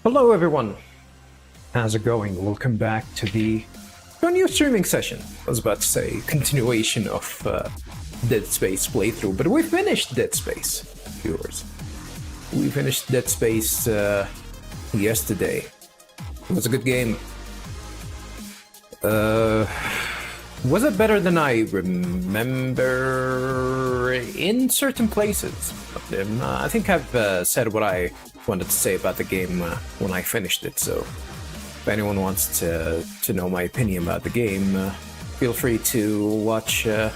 Hello everyone, how's it going? Welcome back to a new streaming session. I was about to say continuation of Dead Space playthrough, but we finished Dead Space, viewers. We finished Dead Space yesterday. It was a good game. Was it better than I remember in certain places? I think I've said what I wanted to say about the game when I finished it, so if anyone wants to know my opinion about the game, feel free to watch the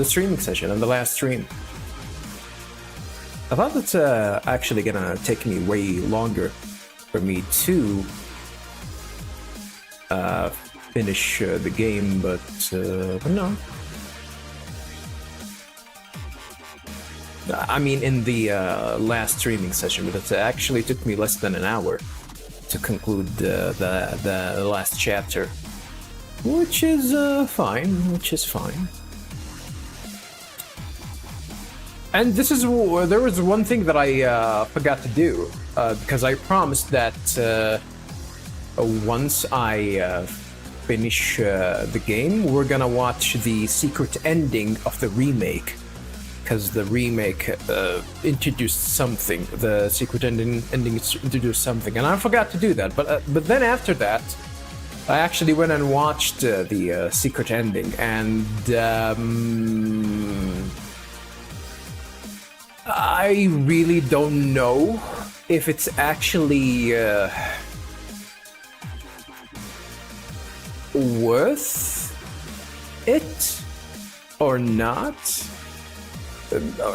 streaming session and the last stream. I thought it's actually gonna take me way longer for me to finish the game, but no. I mean, in the last streaming session, but it actually took me less than an hour to conclude the last chapter, which is fine. And this is there was one thing that I forgot to do because I promised that once I finish the game, we're gonna watch the secret ending of the remake. Because the remake introduced something, the secret ending introduced something, and I forgot to do that. But then after that, I actually went and watched the secret ending, and I really don't know if it's actually worth it or not.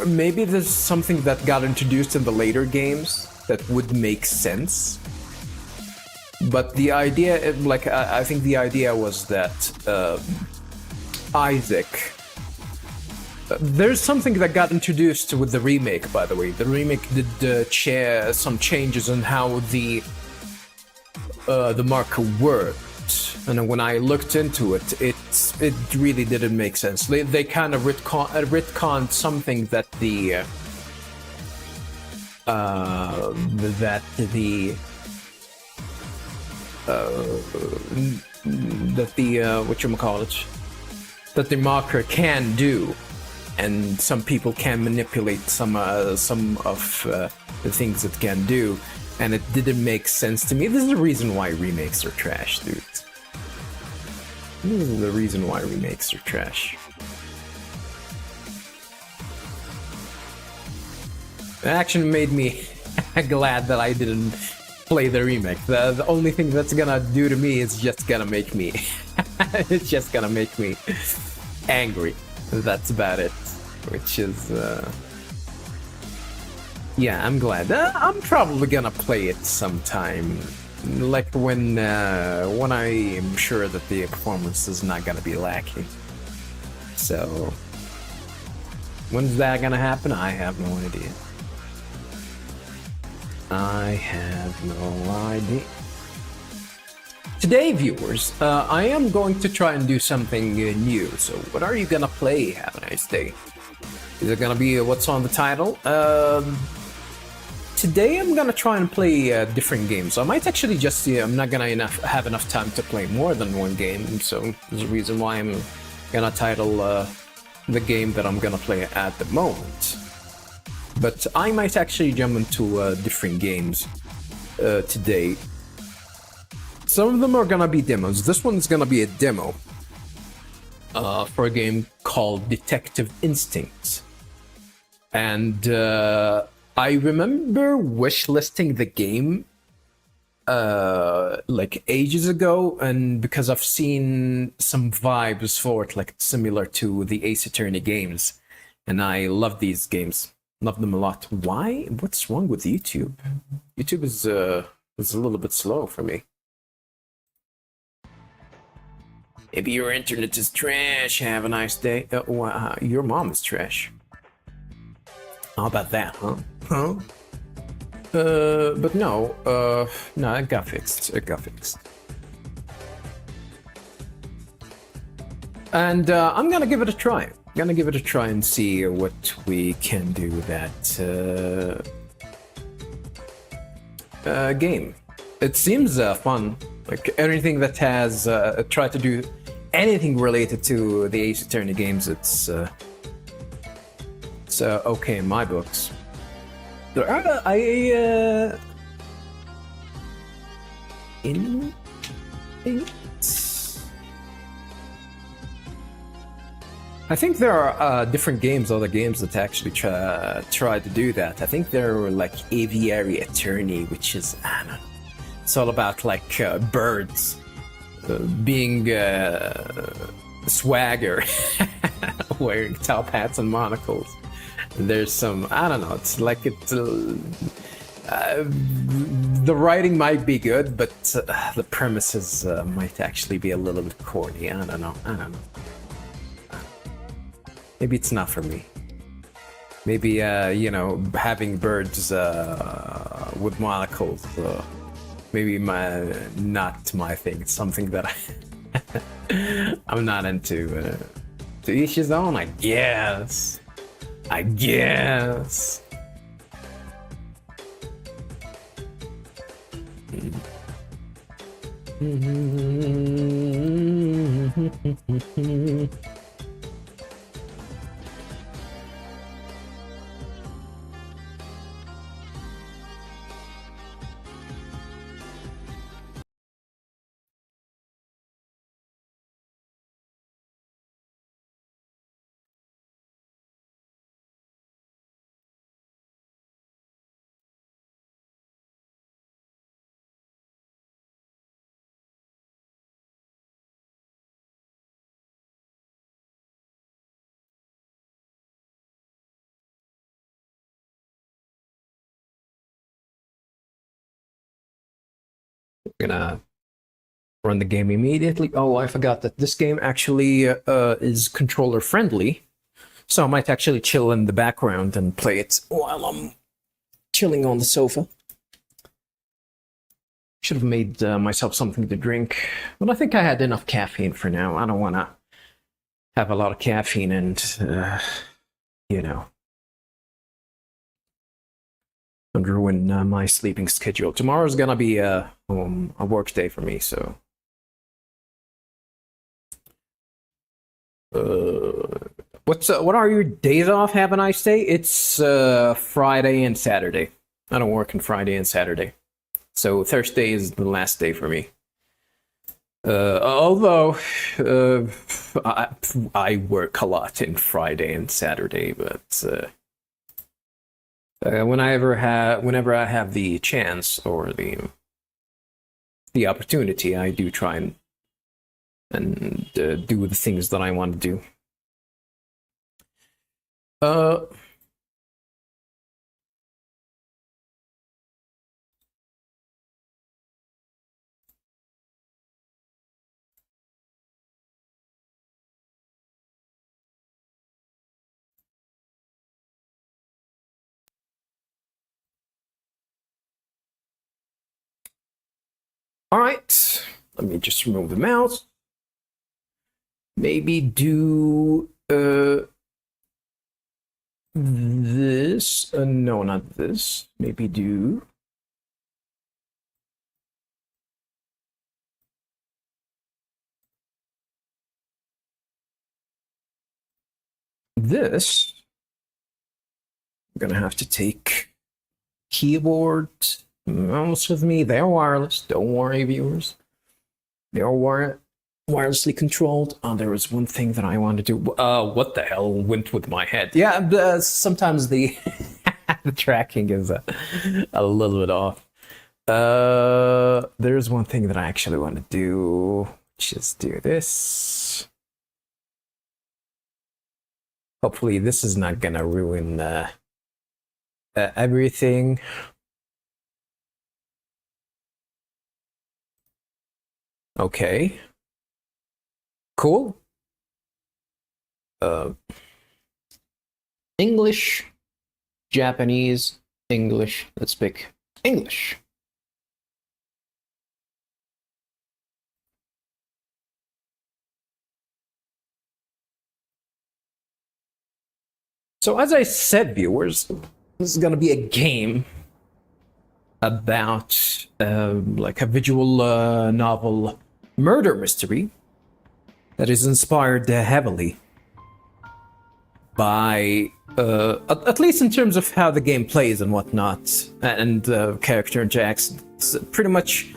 Maybe there's something that got introduced in the later games that would make sense. But the idea, like, I think the idea was that Isaac... There's something that got introduced with the remake, by the way. The remake did some changes on how the marker worked. And when I looked into it, it really didn't make sense. They kind of retconned something that the whatchamacallit, that the marker can do, and some people can manipulate some of the things it can do, and it didn't make sense to me. This is the reason why remakes are trash, dude. This is the reason why remakes are trash. It actually made me glad that I didn't play the remake. The only thing that's gonna do to me is just gonna make me... it's just gonna make me angry. That's about it. Which is... yeah, I'm glad. I'm probably gonna play it sometime. Like when I am sure that the performance is not gonna be lacking. So when's that gonna happen? I have no idea. Today, viewers, I am going to try and do something new. So what are you gonna play? Have a nice day. Is it gonna be what's on the title? Today I'm gonna try and play different games. I might actually just I'm not gonna have enough time to play more than one game, so there's a reason why I'm gonna title the game that I'm gonna play at the moment. But I might actually jump into different games today. Some of them are gonna be demos. This one's gonna be a demo for a game called Detective Instinct. And I remember wishlisting the game like ages ago, and because I've seen some vibes for it, like similar to the Ace Attorney games, and I love these games, love them a lot. Why? What's wrong with YouTube? YouTube is a little bit slow for me. Maybe your internet is trash. Have a nice day. Your mom is trash. How about that, huh? But no, it got fixed. And I'm gonna give it a try. Gonna give it a try and see what we can do with that. game. It seems fun. Like anything that has tried to do anything related to the Ace Attorney games, it's okay in my books. In I think there are different games, other games that actually try to do that. I think there were like Aviary Attorney, which is, I don't know, it's all about like birds being swagger, wearing top hats and monocles. There's some, I don't know, it's like the writing might be good, but the premises might actually be a little bit corny. I don't know. Maybe it's not for me. Maybe, you know, having birds with monocles, maybe not my thing. It's something that I'm not into. To each his own, I guess. Gonna run the game immediately. Oh, I forgot that this game actually is controller friendly, so I might actually chill in the background and play it while I'm chilling on the sofa. Should have made myself something to drink, but I think I had enough caffeine for now. I don't want to have a lot of caffeine and, you know, and ruin my sleeping schedule. Tomorrow's gonna be a work day for me, so. What are your days off? Have a nice day. It's Friday and Saturday. I don't work on Friday and Saturday, so Thursday is the last day for me. Although I work a lot in Friday and Saturday, but whenever I have the chance or the opportunity, I do try and do the things that I want to do. All right, let me just remove the mouse. Maybe do this. No, not this. Maybe do this. I'm gonna have to take keyboard, mouse with me. They're wireless. Don't worry, viewers. They're wirelessly controlled. Oh, there was one thing that I wanted to do. What the hell went with my head? Yeah, sometimes the the tracking is a little bit off. There's one thing that I actually want to do. Just do this. Hopefully, this is not gonna ruin everything. Okay. Cool. English, Japanese, English. Let's pick English. So as I said, viewers, this is gonna be a game. about like a visual novel murder mystery that is inspired heavily by, at least in terms of how the game plays and whatnot, and character interacts. It's pretty much,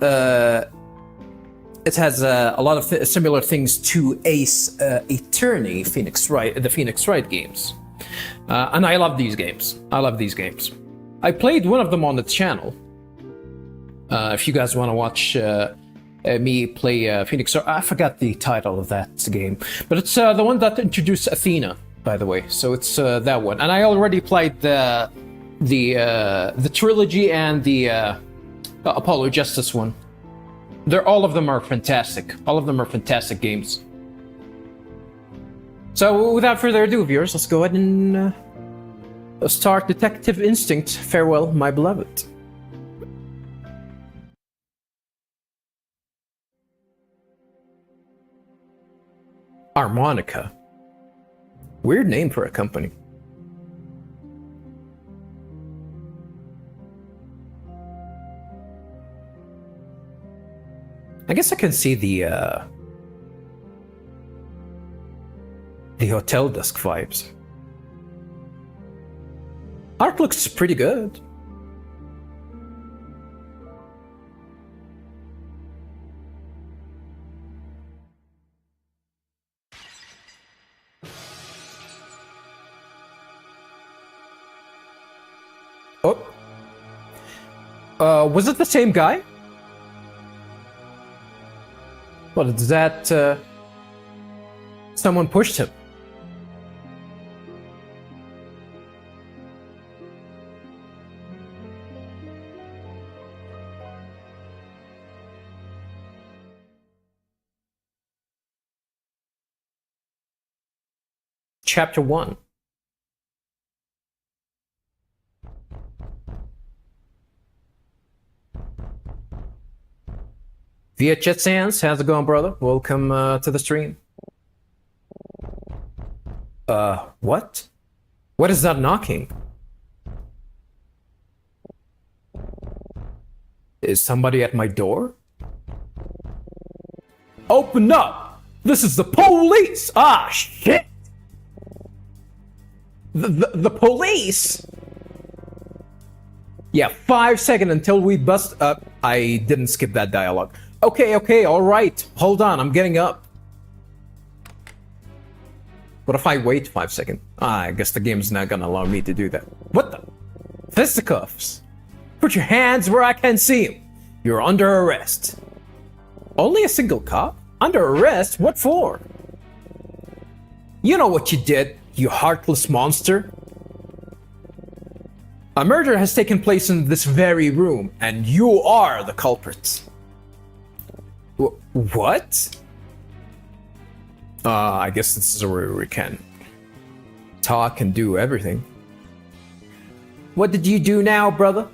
it has a lot of similar things to Ace Attorney, the Phoenix Wright games. And I love these games. I played one of them on the channel. If you guys want to watch me play Phoenix, I forgot the title of that game, but it's the one that introduced Athena, by the way. So it's that one, and I already played the trilogy and the Apollo Justice one. All of them are fantastic. All of them are fantastic games. So without further ado, viewers, let's go ahead and start Detective Instinct. Farewell, my beloved. Harmonica. Weird name for a company. I guess I can see the hotel desk vibes. Art looks pretty good. Oh. Was it the same guy? What is that? Someone pushed him. Chapter 1. Via Chat Sans, how's it going, brother? Welcome to the stream. What? What is that knocking? Is somebody at my door? Open up! This is the police! Ah, shit! The police? Yeah, 5 seconds until we bust up. I didn't skip that dialogue. Okay, alright. Hold on, I'm getting up. What if I wait 5 seconds? I guess the game's not gonna allow me to do that. What the? Fisticuffs. Put your hands where I can see them. You're under arrest. Only a single cop? Under arrest? What for? You know what you did, you heartless monster. A murder has taken place in this very room, and you are the culprit. What? I guess this is where we can talk and do everything. What did you do now, brother?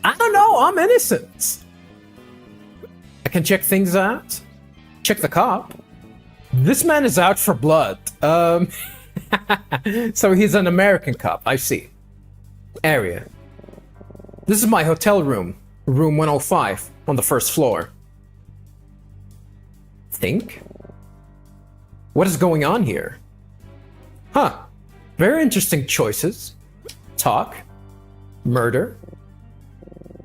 I don't know, I'm innocent. I can check things out. Check the cop. This man is out for blood. So he's an American cop, I see. Area. This is my hotel room. Room 105 on the first floor. Think? What is going on here? Huh. Very interesting choices. Talk. Murder.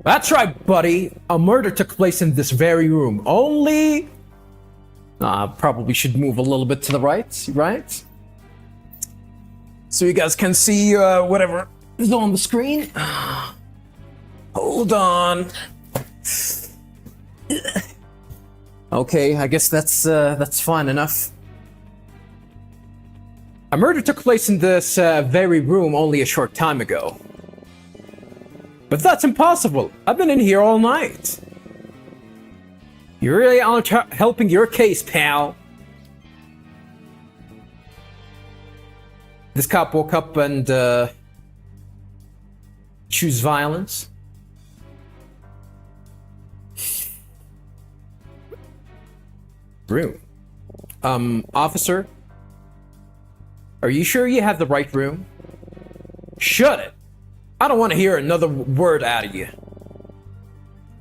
That's right, buddy. A murder took place in this very room. Only... probably should move a little bit to the right? So you guys can see whatever is on the screen. Hold on. Okay, I guess that's fine enough. A murder took place in this very room only a short time ago. But that's impossible. I've been in here all night. You really aren't helping your case, pal. This cop woke up and choose violence. Room. Officer, are you sure you have the right room? Shut it. I don't want to hear another word out of you.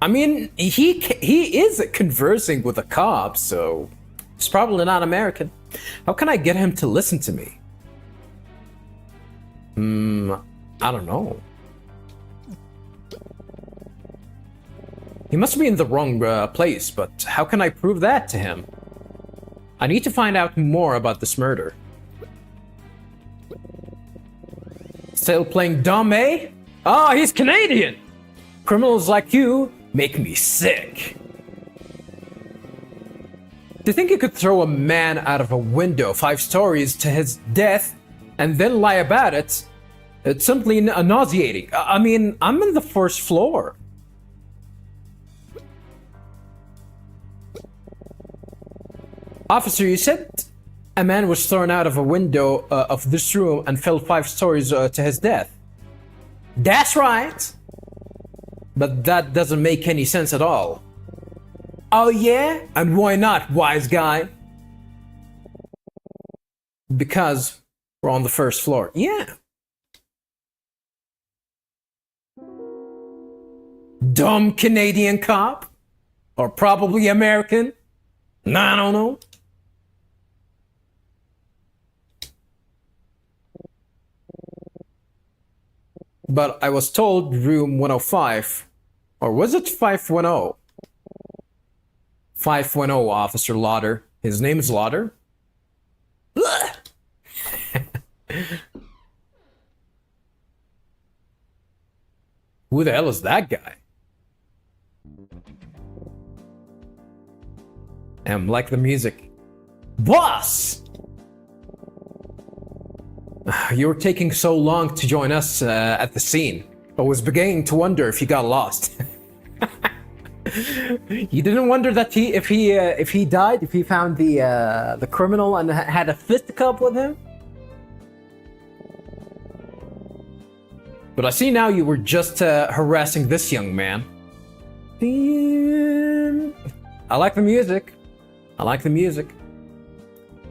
I mean, he is conversing with a cop, so he's probably not American. How can I get him to listen to me? I don't know. He must be in the wrong place, but how can I prove that to him? I need to find out more about this murder. Still playing dumb, eh? Ah, he's Canadian! Criminals like you make me sick. To think you could throw a man out of a window 5 stories to his death and then lie about it, it's simply nauseating. I mean, I'm on the 1st floor. Officer, you said a man was thrown out of a window of this room and fell 5 stories to his death. That's right. But that doesn't make any sense at all. Oh yeah? And why not, wise guy? Because we're on the 1st floor. Yeah. Dumb Canadian cop? Or probably American? I don't know. But I was told room 105. Or was it 510? 510, Officer Lauder. His name is Lauder? Who the hell is that guy? Like the music. Boss! You were taking so long to join us at the scene. I was beginning to wonder if you got lost. You didn't wonder that if he died, if he found the criminal and had a fisticuff with him? But I see now you were just harassing this young man. I like the music. I like the music.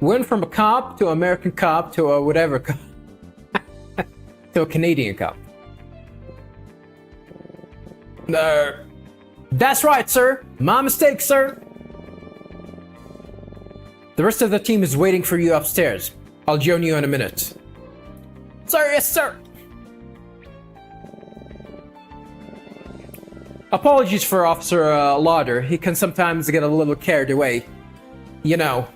Went from a cop to an American cop to a whatever cop. To a Canadian cop. That's right, sir. My mistake, sir. The rest of the team is waiting for you upstairs. I'll join you in a minute. Sir, yes, sir. Apologies for Officer Lauder. He can sometimes get a little carried away. You know.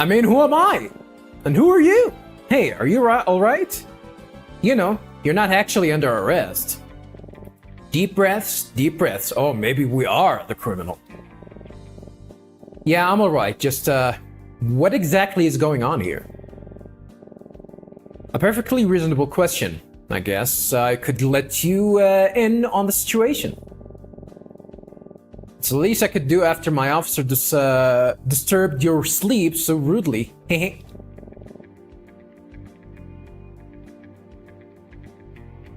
I mean, who am I? And who are you? Hey, are you all right? You know, you're not actually under arrest. Deep breaths, deep breaths. Oh, maybe we are the criminal. Yeah, I'm all right. Just, what exactly is going on here? A perfectly reasonable question. I guess I could let you in on the situation. It's the least I could do after my officer disturbed your sleep so rudely.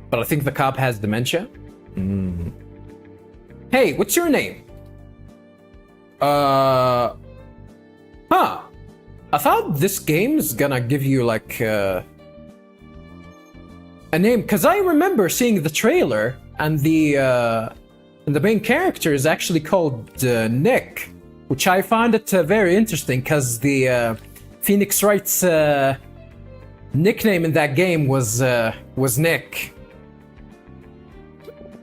But I think the cop has dementia. Hey, what's your name? Huh. I thought this game's gonna give you like a name, because I remember seeing the trailer and the main character is actually called Nick, which I found it very interesting because the Phoenix Wright's nickname in that game was Nick.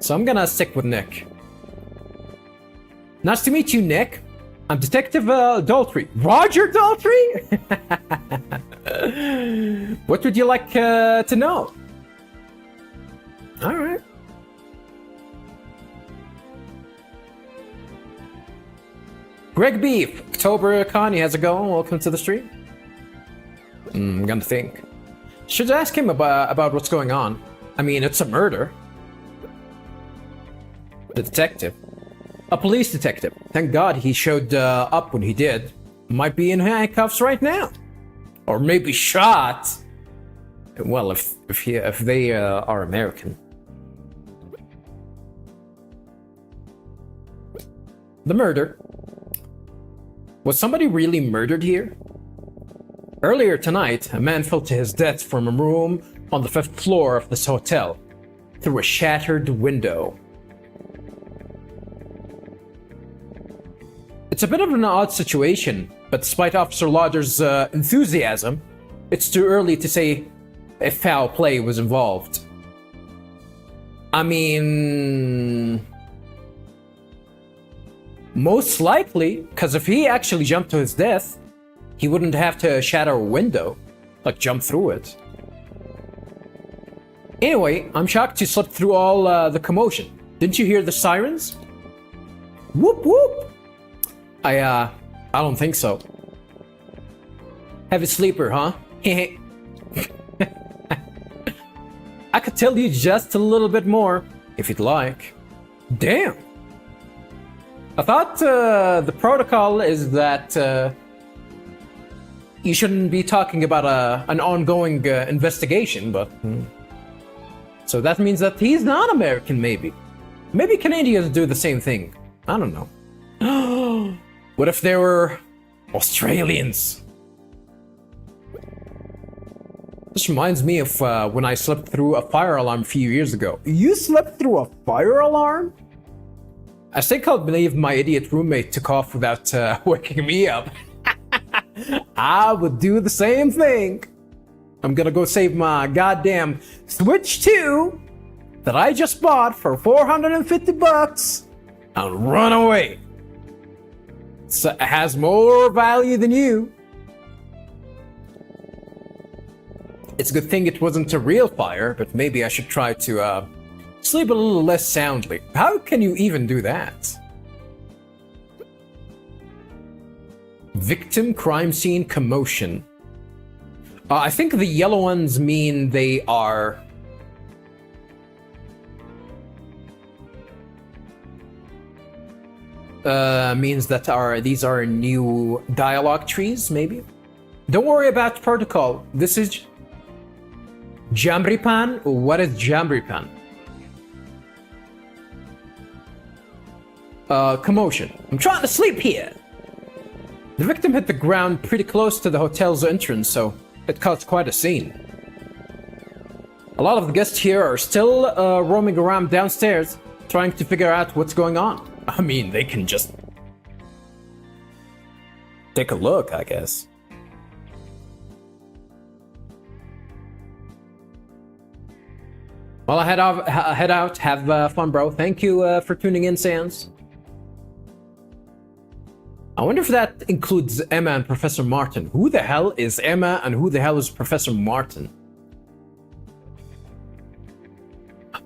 So I'm gonna stick with Nick. Nice to meet you, Nick. I'm Detective Daltrey. Roger Daltrey? What would you like to know? All right. Greg Beef, October Connie, how's it going? Welcome to the stream. I'm gonna think. Should ask him about what's going on. I mean, it's a murder. The detective. A police detective. Thank God he showed up when he did. Might be in handcuffs right now. Or maybe shot. Well, if they are American. The murder. Was somebody really murdered here? Earlier tonight, a man fell to his death from a room on the 5th floor of this hotel through a shattered window. It's a bit of an odd situation, but despite Officer Lauder's enthusiasm, it's too early to say if foul play was involved. I mean, most likely, because if he actually jumped to his death, he wouldn't have to shatter a window, like jump through it. Anyway, I'm shocked you slept through all the commotion. Didn't you hear the sirens? Whoop whoop! I don't think so. Heavy sleeper, huh? I could tell you just a little bit more, if you'd like. Damn! I thought the protocol is that you shouldn't be talking about an ongoing investigation, but... So that means that he's not American, maybe. Maybe Canadians do the same thing. I don't know. What if they were Australians? This reminds me of when I slept through a fire alarm a few years ago. You slept through a fire alarm? I still can't believe my idiot roommate took off without waking me up. I would do the same thing. I'm gonna go save my goddamn Switch 2 that I just bought for $450 and run away. It has more value than you. It's a good thing it wasn't a real fire, but maybe I should try to sleep a little less soundly. How can you even do that? Victim crime scene commotion. I think the yellow ones mean they are... means that these are new dialogue trees, maybe? Don't worry about protocol. This is... Jambripan? What is Jambripan? Commotion. I'm trying to sleep here. The victim hit the ground pretty close to the hotel's entrance, so it caused quite a scene. A lot of the guests here are still roaming around downstairs, trying to figure out what's going on. I mean, they can just take a look, I guess. Well, I head out. Have fun, bro. Thank you for tuning in, Sans. I wonder if that includes Emma and Professor Martin. Who the hell is Emma and who the hell is Professor Martin?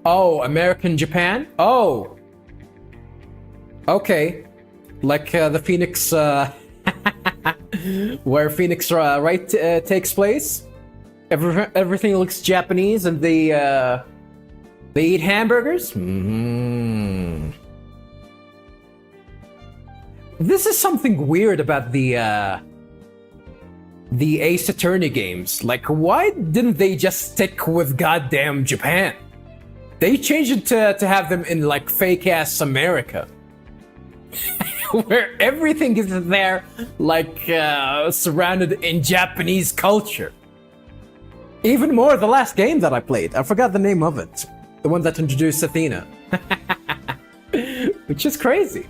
Oh, American Japan? Oh. Okay. Like the Phoenix... where Phoenix Wright takes place? Everything looks Japanese and they eat hamburgers? This is something weird about the Ace Attorney games. Like, why didn't they just stick with goddamn Japan? They changed it to have them in, like, fake-ass America. Where everything is there, like, surrounded in Japanese culture. Even more, the last game that I played. I forgot the name of it. The one that introduced Athena. Which is crazy.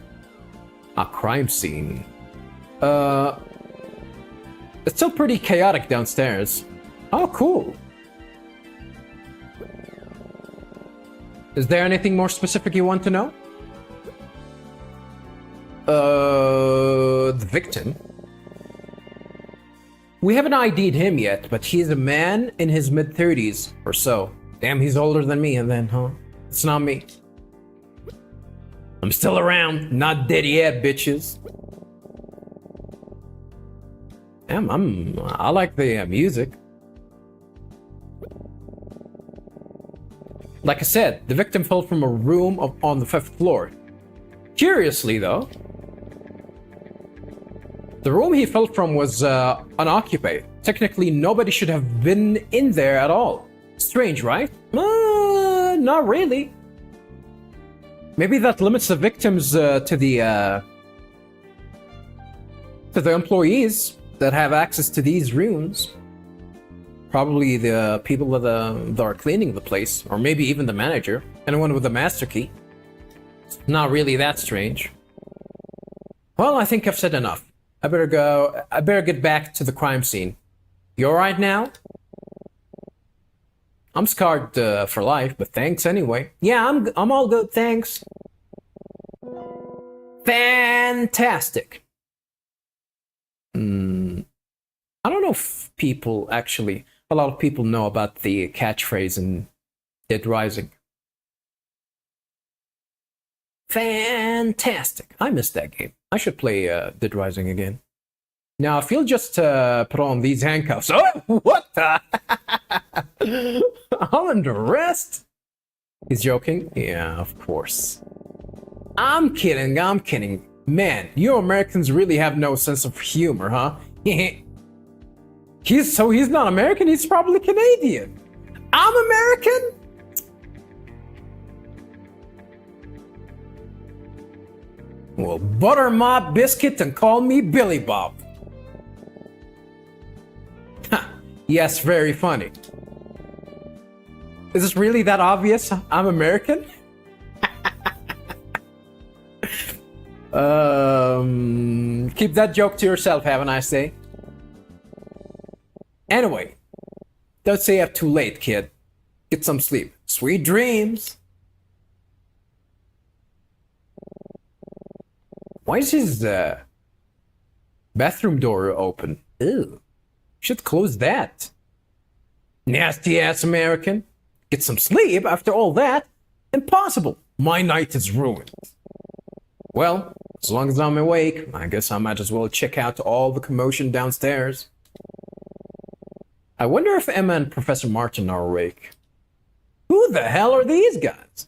A crime scene. It's still pretty chaotic downstairs. Oh, cool. Is there anything more specific you want to know? The victim? We haven't ID'd him yet, but he's a man in his mid-30s or so. Damn, he's older than me, and then, huh? It's not me. I'm still around, not dead yet, bitches. Damn, I like the music. Like I said, the victim fell from a room on the 5th floor. Curiously, though, the room he fell from was unoccupied. Technically, nobody should have been in there at all. Strange, right? Not really. Maybe that limits the victims to the employees. that have access to these rooms. Probably the people that are cleaning the place, or maybe even the manager. Anyone with a master key. Not really that strange. Well, I think I've said enough. I better go. I better get back to the crime scene. You alright now? I'm scarred for life, but thanks anyway. Yeah, I'm all good, thanks. Fantastic. I don't know if people actually, a lot of people know about the catchphrase in Dead Rising. Fantastic. I missed that game. I should play Dead Rising again. Now, if you'll just put on these handcuffs. Oh, what the? I'm under arrest? He's joking? Yeah, of course. I'm kidding, I'm kidding. Man, you Americans really have no sense of humor, huh? He's not American, he's probably Canadian. I'm American? Well, butter my biscuit and call me Billy Bob. Yes, very funny. Is this really that obvious? I'm American? Keep that joke to yourself, have a nice day. Anyway, don't stay up too late, kid. Get some sleep. Sweet dreams. Why is his bathroom door open? Ew. Should close that. Nasty ass American. Get some sleep after all that? Impossible. My night is ruined. Well, as long as I'm awake, I guess I might as well check out all the commotion downstairs. I wonder if Emma and Professor Martin are awake. Who the hell are these guys?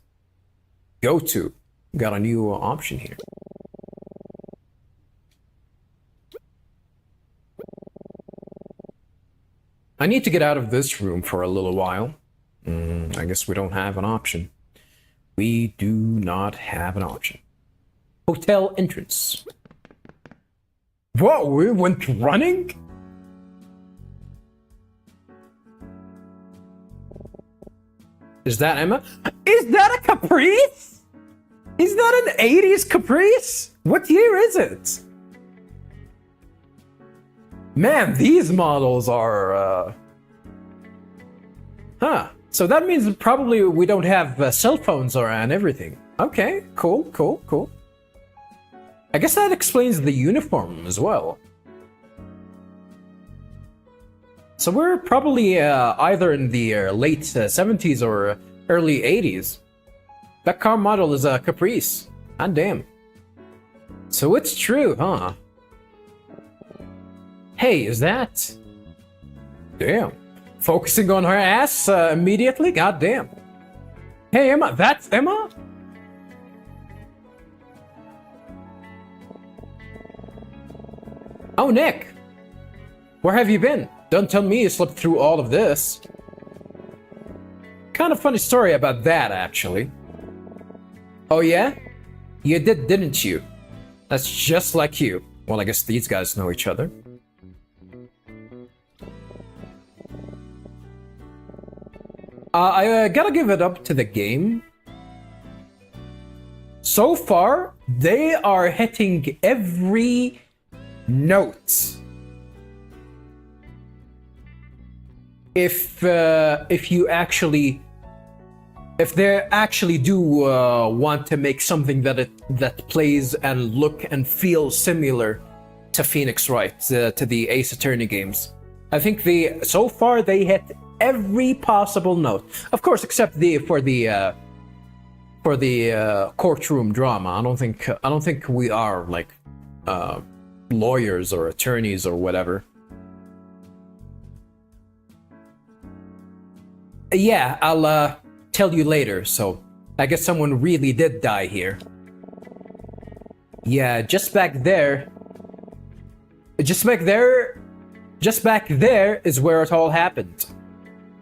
Go to. Got a new option here. I need to get out of this room for a little while. I guess we don't have an option. We do not have an option. Hotel entrance. Whoa, we went running? Is that Emma? Is that a Caprice? Is that an 80s Caprice? What year is it? Man, these models are... Huh. So that means probably we don't have cell phones and everything. Okay, cool, cool, cool. I guess that explains the uniform as well. So we're probably either in the late 70s or early 80s. That car model is a Caprice. God damn. So it's true, huh? Hey, is that... Damn. Focusing on her ass immediately? God damn. Hey, Emma. That's Emma? Oh, Nick. Where have you been? Don't tell me you slept through all of this. Kind of funny story about that, actually. Oh, yeah? You did, didn't you? That's just like you. Well, I guess these guys know each other. I gotta give it up to the game. So far, they are hitting every note. If they actually do want to make something that plays and look and feels similar to Phoenix Wright, to the Ace Attorney games, I think so far they hit every possible note. Of course, except for the courtroom drama. I don't think we are like lawyers or attorneys or whatever. Yeah, I'll tell you later. So I guess someone really did die here. Yeah, just back there is where it all happened.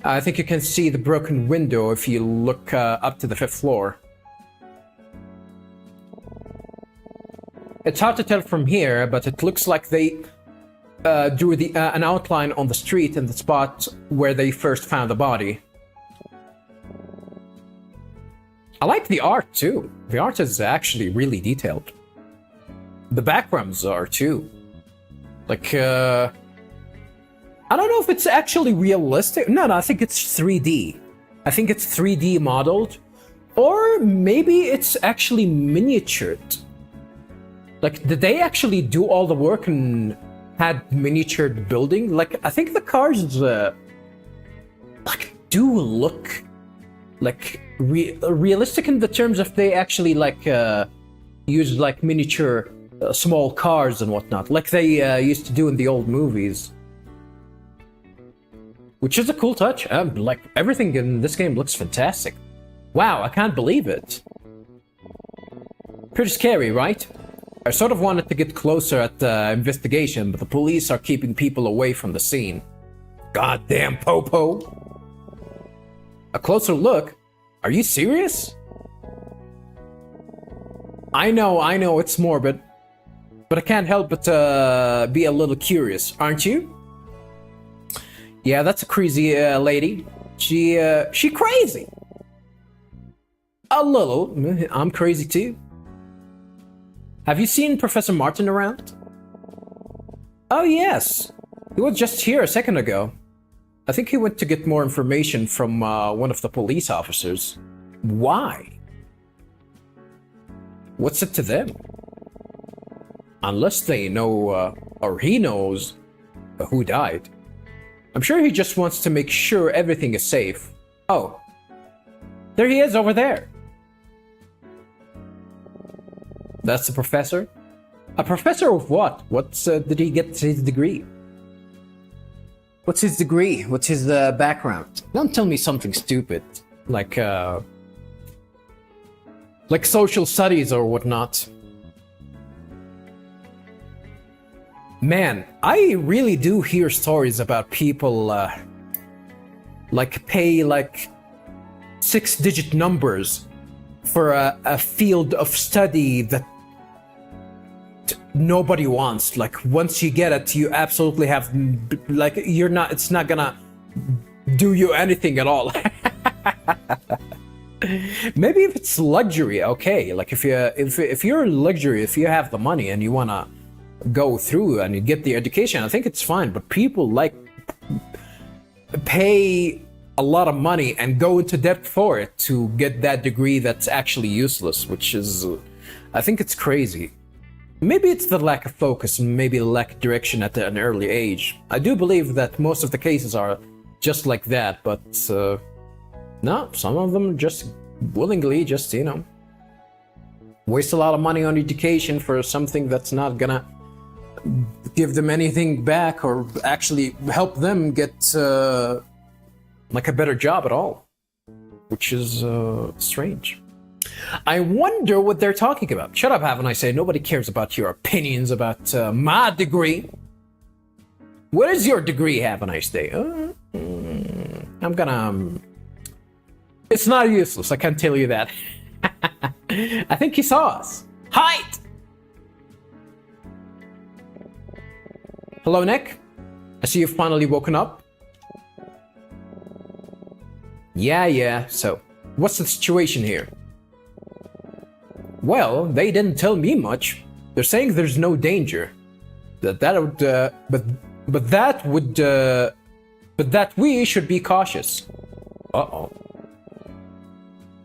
I think you can see the broken window if you look up to the 5th floor. It's hard to tell from here, but it looks like they drew an outline on the street in the spot where they first found the body. I like the art too. The art is actually really detailed. The backgrounds are too. Like, I don't know if it's actually realistic. No, I think it's 3D. I think it's 3D modeled. Or maybe it's actually miniatured. Like, did they actually do all the work and had miniatured building? Like, I think the cars, like, do look like realistic in the terms of they actually like use like miniature small cars and whatnot, like they used to do in the old movies, which is a cool touch. Like everything in this game looks fantastic. Wow, I can't believe it. Pretty scary, right? I sort of wanted to get closer at the investigation, but the police are keeping people away from the scene. Goddamn Popo. A closer look? Are you serious? I know it's morbid, but I can't help but be a little curious, aren't you? Yeah, that's a crazy lady. She crazy. A little. I'm crazy too. Have you seen Professor Martin around? Oh yes, he was just here a second ago. I think he went to get more information from one of the police officers. Why? What's it to them? Unless they know, or he knows, who died. I'm sure he just wants to make sure everything is safe. Oh, there he is over there. That's the professor? A professor of what? What's, did he get his degree? What's his degree? What's his background? Don't tell me something stupid, like social studies or whatnot. Man, I really do hear stories about people like pay like 6-digit numbers for a field of study that nobody wants. Like once you get it, you absolutely have like it's not gonna do you anything at all. Maybe if it's luxury, okay. Like if you're luxury, if you have the money and you wanna go through and you get the education, I think it's fine. But people like pay a lot of money and go into debt for it to get that degree that's actually useless, which is, I think it's crazy. Maybe it's the lack of focus and maybe the lack of direction at an early age. I do believe that most of the cases are just like that, but no, some of them just willingly just, you know, waste a lot of money on education for something that's not gonna give them anything back or actually help them get like a better job at all, which is strange. I wonder what they're talking about. Shut up, haven't I say? Nobody cares about your opinions about my degree. What is your degree, haven't I say? I'm gonna... It's not useless, I can't tell you that. I think he saw us. Height! Hello, Nick. I see you've finally woken up. Yeah, so what's the situation here? Well, they didn't tell me much. They're saying there's no danger. But that we should be cautious. Uh-oh.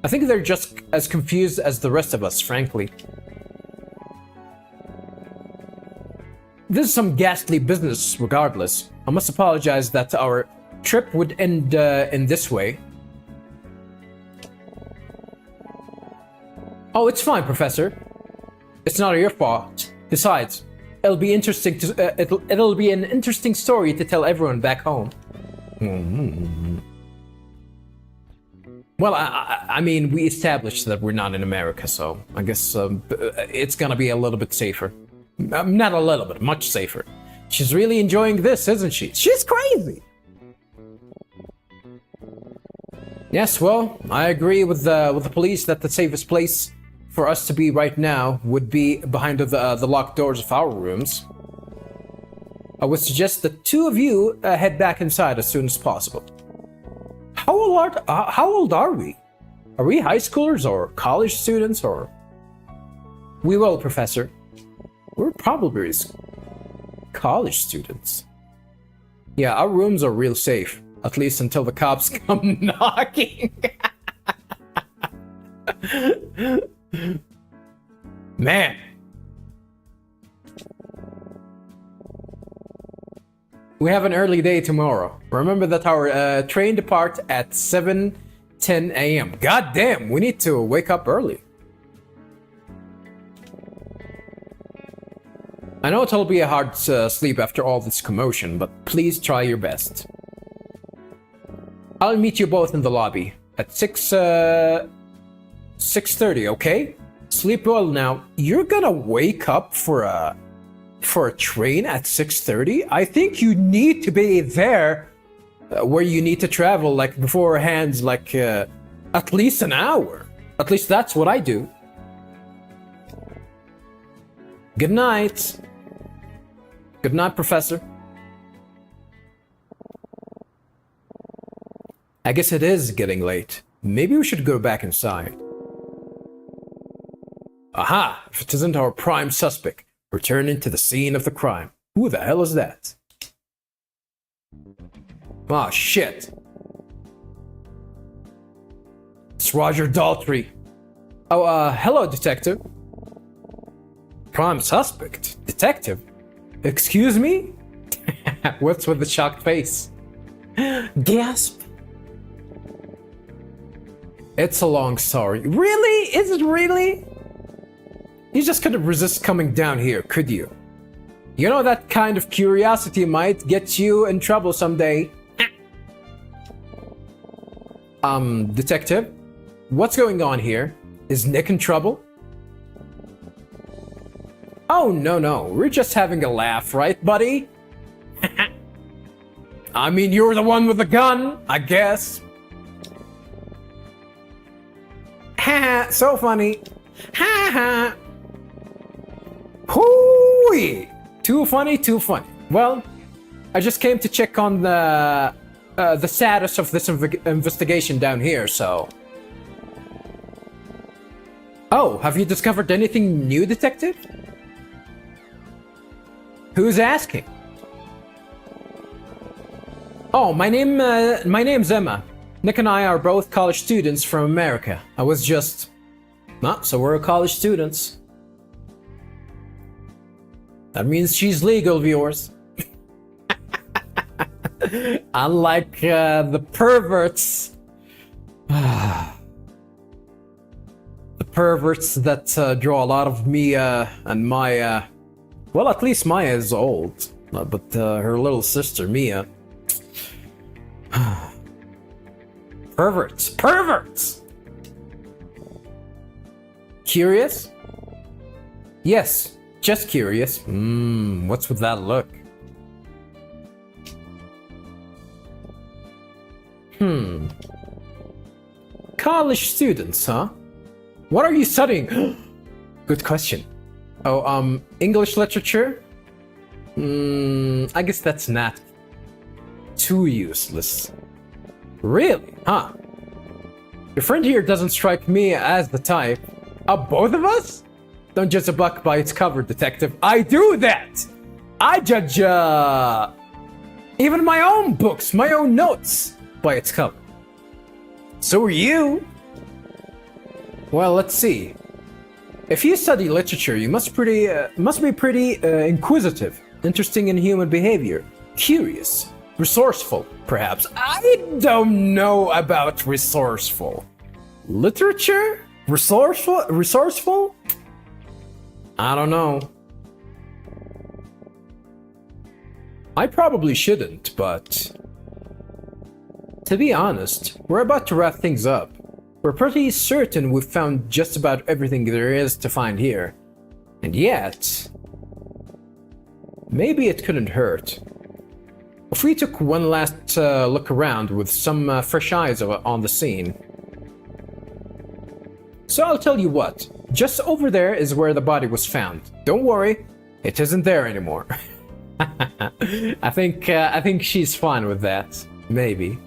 I think they're just as confused as the rest of us, frankly. This is some ghastly business, regardless. I must apologize that our trip would end in this way. Oh, it's fine, Professor. It's not your fault. Besides, it'll be interesting to it'll be an interesting story to tell everyone back home. Well, I mean, we established that we're not in America, so I guess it's gonna be a little bit safer. Not a little bit, much safer. She's really enjoying this, isn't she? She's crazy. Yes, well, I agree with the police that the safest place for us to be right now would be behind the locked doors of our rooms. I would suggest the two of you head back inside as soon as possible. How old are we? Are we high schoolers or college students or... We will, Professor. We're probably college students. Yeah, our rooms are real safe. At least until the cops come knocking. Man. We have an early day tomorrow. Remember that our train departs at 7:10 a.m. God damn, we need to wake up early. I know it'll be a hard sleep after all this commotion, but please try your best. I'll meet you both in the lobby at 6:30, okay? Sleep well now. You're gonna wake up for a train at 6:30? I think you need to be there where you need to travel like beforehand, like at least an hour. At least that's what I do. Good night. Good night, Professor. I guess it is getting late. Maybe we should go back inside. Aha! If it isn't our prime suspect, returning to the scene of the crime. Who the hell is that? Ah, shit. It's Roger Daltrey. Oh, hello, Detective. Prime suspect? Detective? Excuse me? What's with the shocked face? Gasp. It's a long story. Really? Is it really? You just couldn't resist coming down here, could you? You know that kind of curiosity might get you in trouble someday. Detective? What's going on here? Is Nick in trouble? Oh, no. We're just having a laugh, right, buddy? I mean, you're the one with the gun, I guess. Haha, so funny. Haha. Hooey! Too funny. Well, I just came to check on the status of this investigation down here, so... Oh, have you discovered anything new, Detective? Who's asking? Oh, my name's Emma. Nick and I are both college students from America. I was just... Ah, so we're college students. That means she's legal, viewers. Unlike the perverts. The perverts that draw a lot of Mia and Maya. Well, at least Maya is old. But her little sister, Mia. Perverts! Curious? Yes, just curious. What's with that look? College students, huh? What are you studying? Good question. Oh, English literature? I guess that's not too useless. Really? Huh? Your friend here doesn't strike me as the type. Both of us? Don't judge a book by its cover, Detective. I do that! I judge, even my own books, my own notes, by its cover. So are you. Well, let's see. If you study literature, you must be pretty inquisitive, interesting in human behavior, curious, resourceful, perhaps. I don't know about resourceful. Literature? Resourceful? I don't know. I probably shouldn't, but... To be honest, we're about to wrap things up. We're pretty certain we've found just about everything there is to find here. And yet... Maybe it couldn't hurt. If we took one last look around with some fresh eyes on the scene. So I'll tell you what, just over there is where the body was found. Don't worry, it isn't there anymore. I think she's fine with that. Maybe.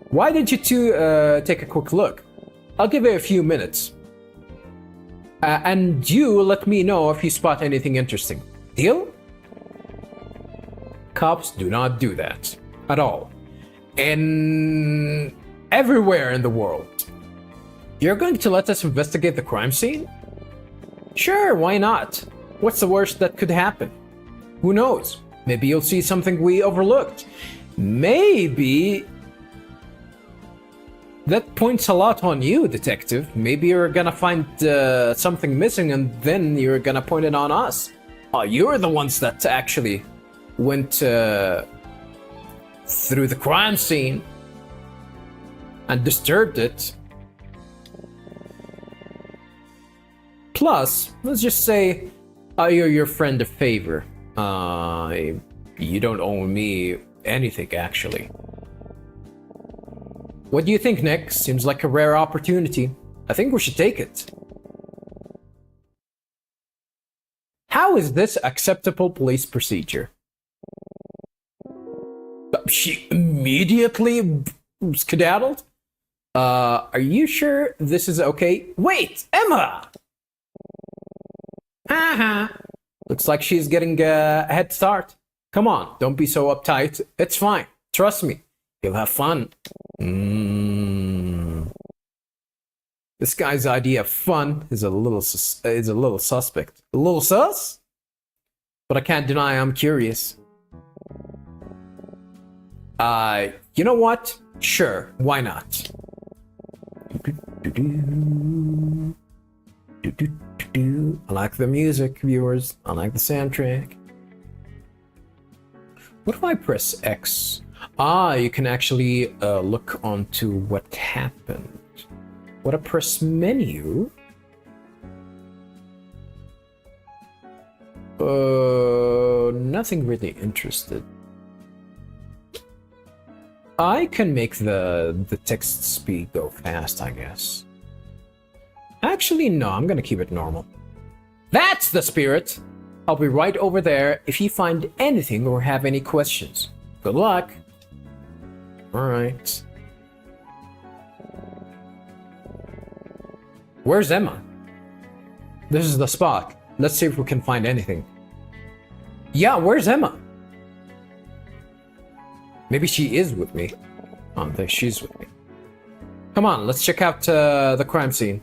Why did you two take a quick look? I'll give it a few minutes. And you let me know if you spot anything interesting. Deal? Cops do not do that. At all. Everywhere in the world. You're going to let us investigate the crime scene? Sure, why not? What's the worst that could happen? Who knows? Maybe you'll see something we overlooked. Maybe... That points a lot on you, detective. Maybe you're gonna find something missing and then you're gonna point it on us. Oh, you're the ones that actually went through the crime scene and disturbed it. Plus, let's just say I owe your friend a favor. You don't owe me anything, actually. What do you think, Nick? Seems like a rare opportunity. I think we should take it. How is this acceptable police procedure? She immediately skedaddled? Are you sure this is okay? Wait, Emma! Haha. Looks like she's getting a head start. Come on, don't be so uptight. It's fine. Trust me. You'll have fun. This guy's idea of fun is a little suspect. A little sus? But I can't deny I'm curious. You know what? Sure, why not? I like the music, viewers. I like the soundtrack. What if I press X? You can actually look onto what happened. What a press menu? Nothing really interested. I can make the text speed go fast, I guess. Actually, no, I'm gonna keep it normal. That's the spirit! I'll be right over there if you find anything or have any questions. Good luck! Alright. Where's Emma? This is the spot. Let's see if we can find anything. Yeah, where's Emma? Maybe she is with me. I don't think she's with me. Come on, let's check out the crime scene.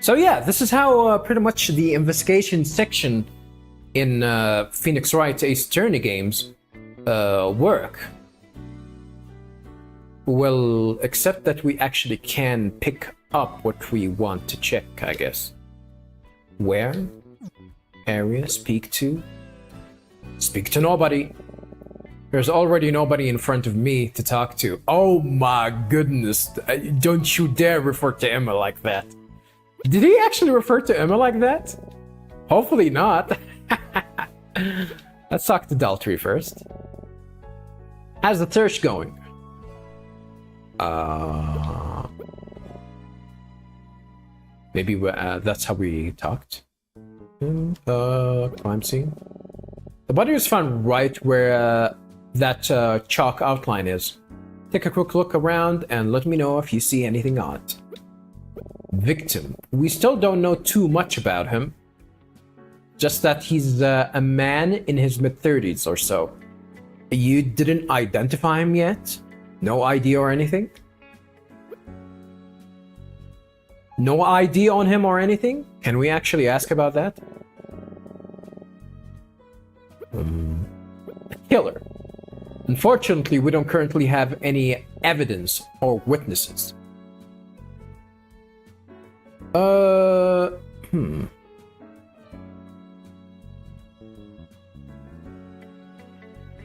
So yeah, this is how pretty much the investigation section in Phoenix Wright Ace Attorney games work. Well, except that we actually can pick up what we want to check, I guess. Where? Area, speak to? Speak to nobody. There's already nobody in front of me to talk to. Oh my goodness, don't you dare refer to Emma like that. Did he actually refer to Emma like that? Hopefully not. Let's talk to Daltrey first. How's the search going? Maybe that's how we talked. Crime scene. The body was found right where that chalk outline is. Take a quick look around and let me know if you see anything odd. Victim. We still don't know too much about him. Just that he's a man in his mid-30s or so. You didn't identify him yet? No ID or anything? No ID on him or anything? Can we actually ask about that? Killer. Unfortunately, we don't currently have any evidence or witnesses.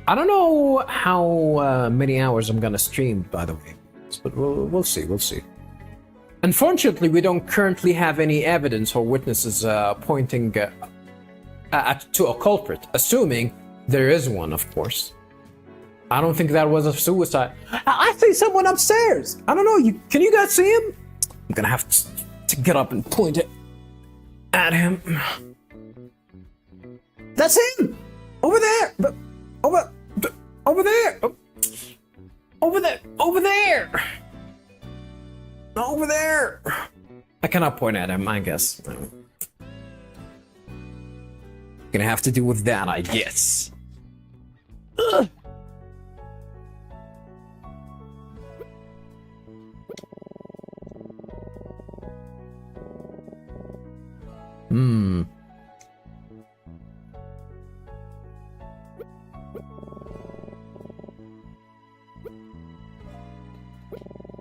I don't know how many hours I'm gonna stream, by the way, but we'll see. Unfortunately, we don't currently have any evidence or witnesses pointing to a culprit, assuming there is one, of course. I don't think that was a suicide. I see someone upstairs. I don't know. Can you guys see him? I'm gonna have to get up and point it at him. That's him! Over there! Over there! Over there! Over there! Over there! I cannot point at him, I guess. Gonna have to do with that, I guess. Ugh.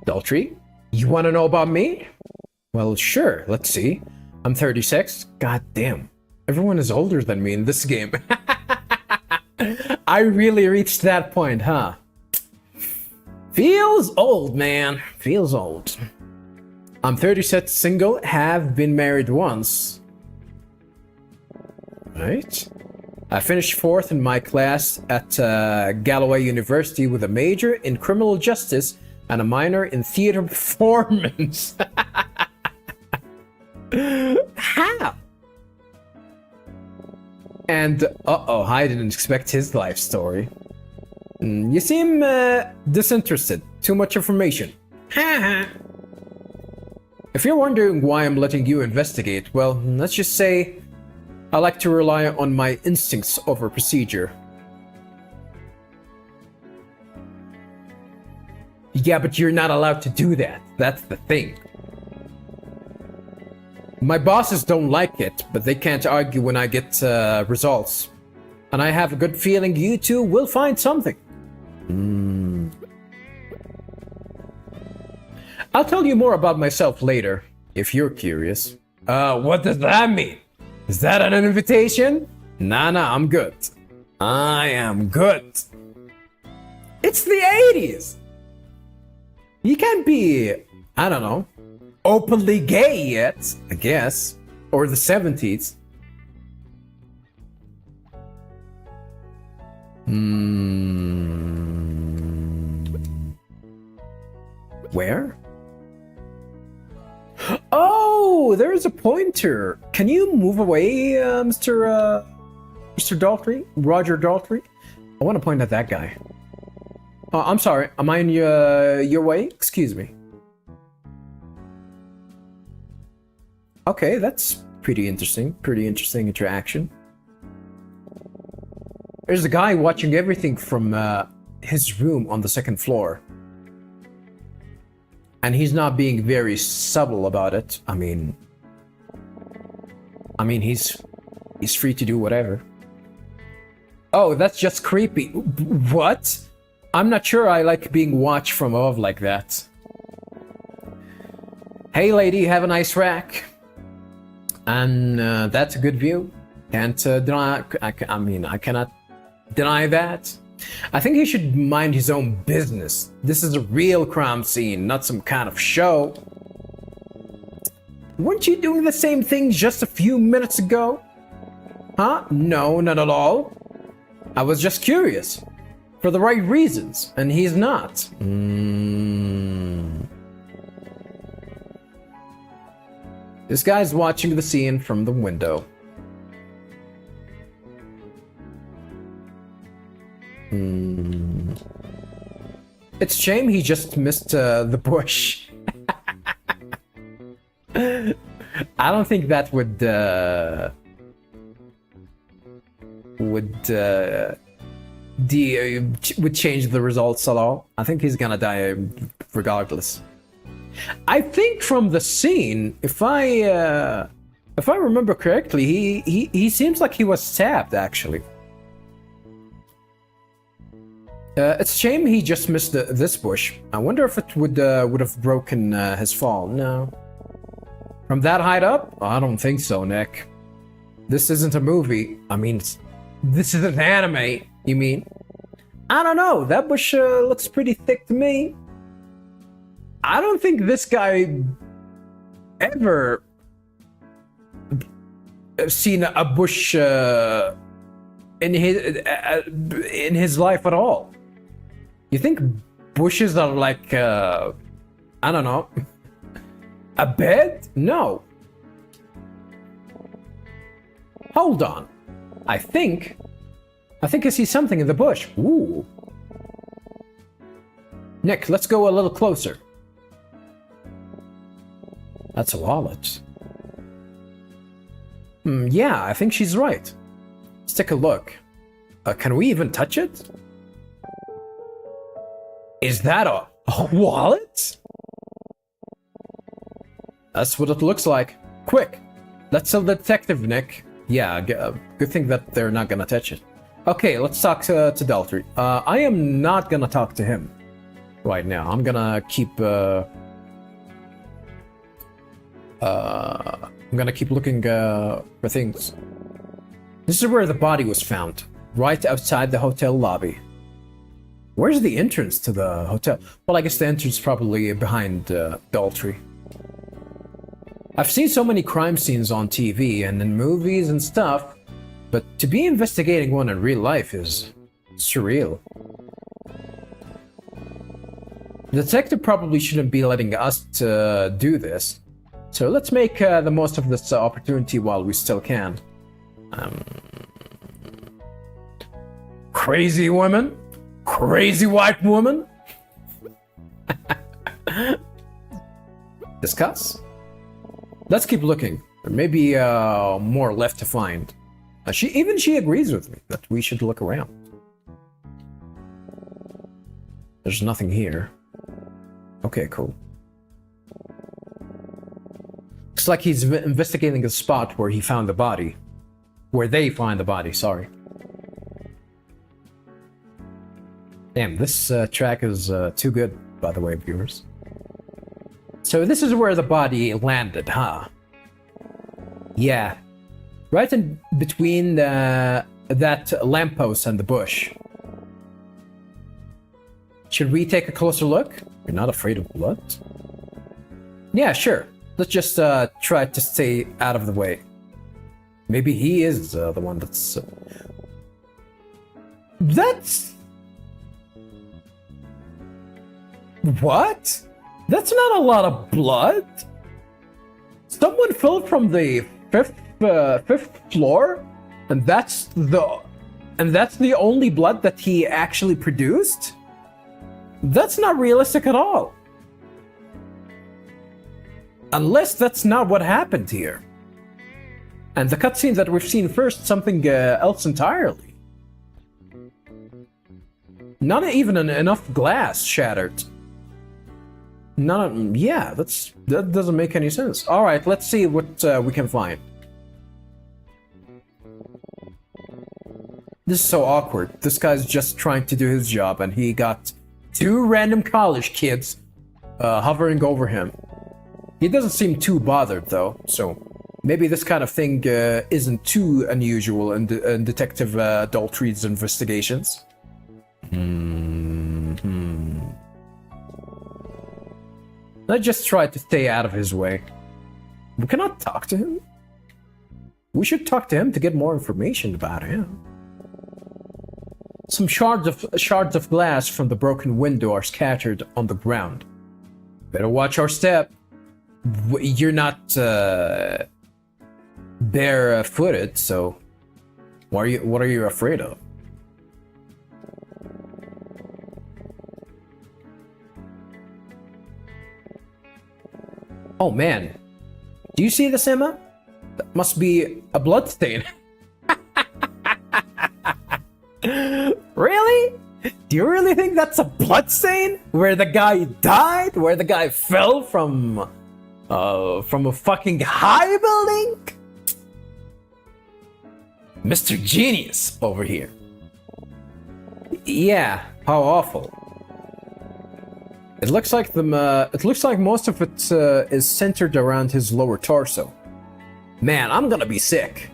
Adultery? You want to know about me? Well, sure. Let's see. I'm 36. God damn. Everyone is older than me in this game. I really reached that point, huh? Feels old, man. Feels old. I'm 36, single, have been married once. Right? I finished 4th in my class at Galloway University with a major in criminal justice and a minor in theater performance. How? And uh-oh, I didn't expect his life story. You seem disinterested. Too much information. If you're wondering why I'm letting you investigate, well, let's just say I like to rely on my instincts over procedure. Yeah, but you're not allowed to do that. That's the thing. My bosses don't like it, but they can't argue when I get results. And I have a good feeling you two will find something. I'll tell you more about myself later, if you're curious. What does that mean? Is that an invitation? Nah, I'm good. I am good. It's the 80s! You can't be, I don't know, openly gay yet, I guess. Or the 70s. Where? Oh, there's a pointer. Can you move away, Mr. Daltrey? Roger Daltrey? I want to point at that guy. I'm sorry. Am I in your way? Excuse me. Okay, that's pretty interesting. Pretty interesting interaction. There's a guy watching everything from his room on the 2nd floor. And he's not being very subtle about it. I mean, he's free to do whatever. Oh, that's just creepy. What? I'm not sure I like being watched from above like that. Hey lady, have a nice rack. And that's a good view. Can't deny, I cannot deny that. I think he should mind his own business. This is a real crime scene, not some kind of show. Weren't you doing the same thing just a few minutes ago? Huh? No, not at all. I was just curious. For the right reasons, and he's not. This guy's watching the scene from the window. It's a shame he just missed the bush. I don't think that would change the results at all. I think he's gonna die regardless. I think from the scene, if I remember correctly, he seems like he was stabbed actually. It's a shame he just missed this bush. I wonder if it would have broken his fall. No. From that height up? I don't think so, Nick. This isn't a movie. I mean, this is an anime. You mean? I don't know. That bush looks pretty thick to me. I don't think this guy ever seen a bush in his life at all. You think bushes are like, I don't know, a bed? No. Hold on. I think I see something in the bush. Ooh. Nick, let's go a little closer. That's a wallet. Yeah, I think she's right. Let's take a look. Can we even touch it? Is that a wallet? That's what it looks like. Quick, let's tell the detective, Nick. Yeah, good thing that they're not gonna touch it. Okay, let's talk to Daltrey. I am not gonna talk to him right now. I'm gonna keep looking for things. This is where the body was found, right outside the hotel lobby. Where's the entrance to the hotel? Well, I guess the entrance is probably behind Daltrey. I've seen so many crime scenes on TV and in movies and stuff, but to be investigating one in real life is surreal. The detective probably shouldn't be letting us do this, so let's make the most of this opportunity while we still can. Crazy woman? Crazy white woman? Discuss? Let's keep looking. There may be more left to find. She agrees with me that we should look around. There's nothing here. Okay, cool. Looks like he's investigating the spot where he found the body. Where they find the body, sorry. Damn, this track is too good, by the way, viewers. So this is where the body landed, huh? Yeah. Right in between that lamppost and the bush. Should we take a closer look? You're not afraid of blood? Yeah, sure. Let's just try to stay out of the way. Maybe he is the one that's... That's... What? That's not a lot of blood. Someone fell from the fifth floor, and that's the only blood that he actually produced? That's not realistic at all. Unless that's not what happened here. And the cutscene that we've seen first, something else entirely. Not even enough glass shattered. Yeah, that doesn't make any sense. All right, let's see what we can find. This is so awkward. This guy's just trying to do his job, and he got two random college kids hovering over him. He doesn't seem too bothered, though, so maybe this kind of thing isn't too unusual in Detective Daltrey's investigations. Let's just try to stay out of his way. We cannot talk to him. We should talk to him to get more information about him. Some shards of glass from the broken window are scattered on the ground. Better watch our step. You're not bare-footed, so what are you afraid of? Oh man, do you see this, Emma? That must be a blood stain. Really? Do you really think that's a blood stain? Where the guy died? Where the guy fell from a fucking high building? Mr. Genius over here. Yeah, how awful. It looks like most of it is centered around his lower torso. Man, I'm gonna be sick.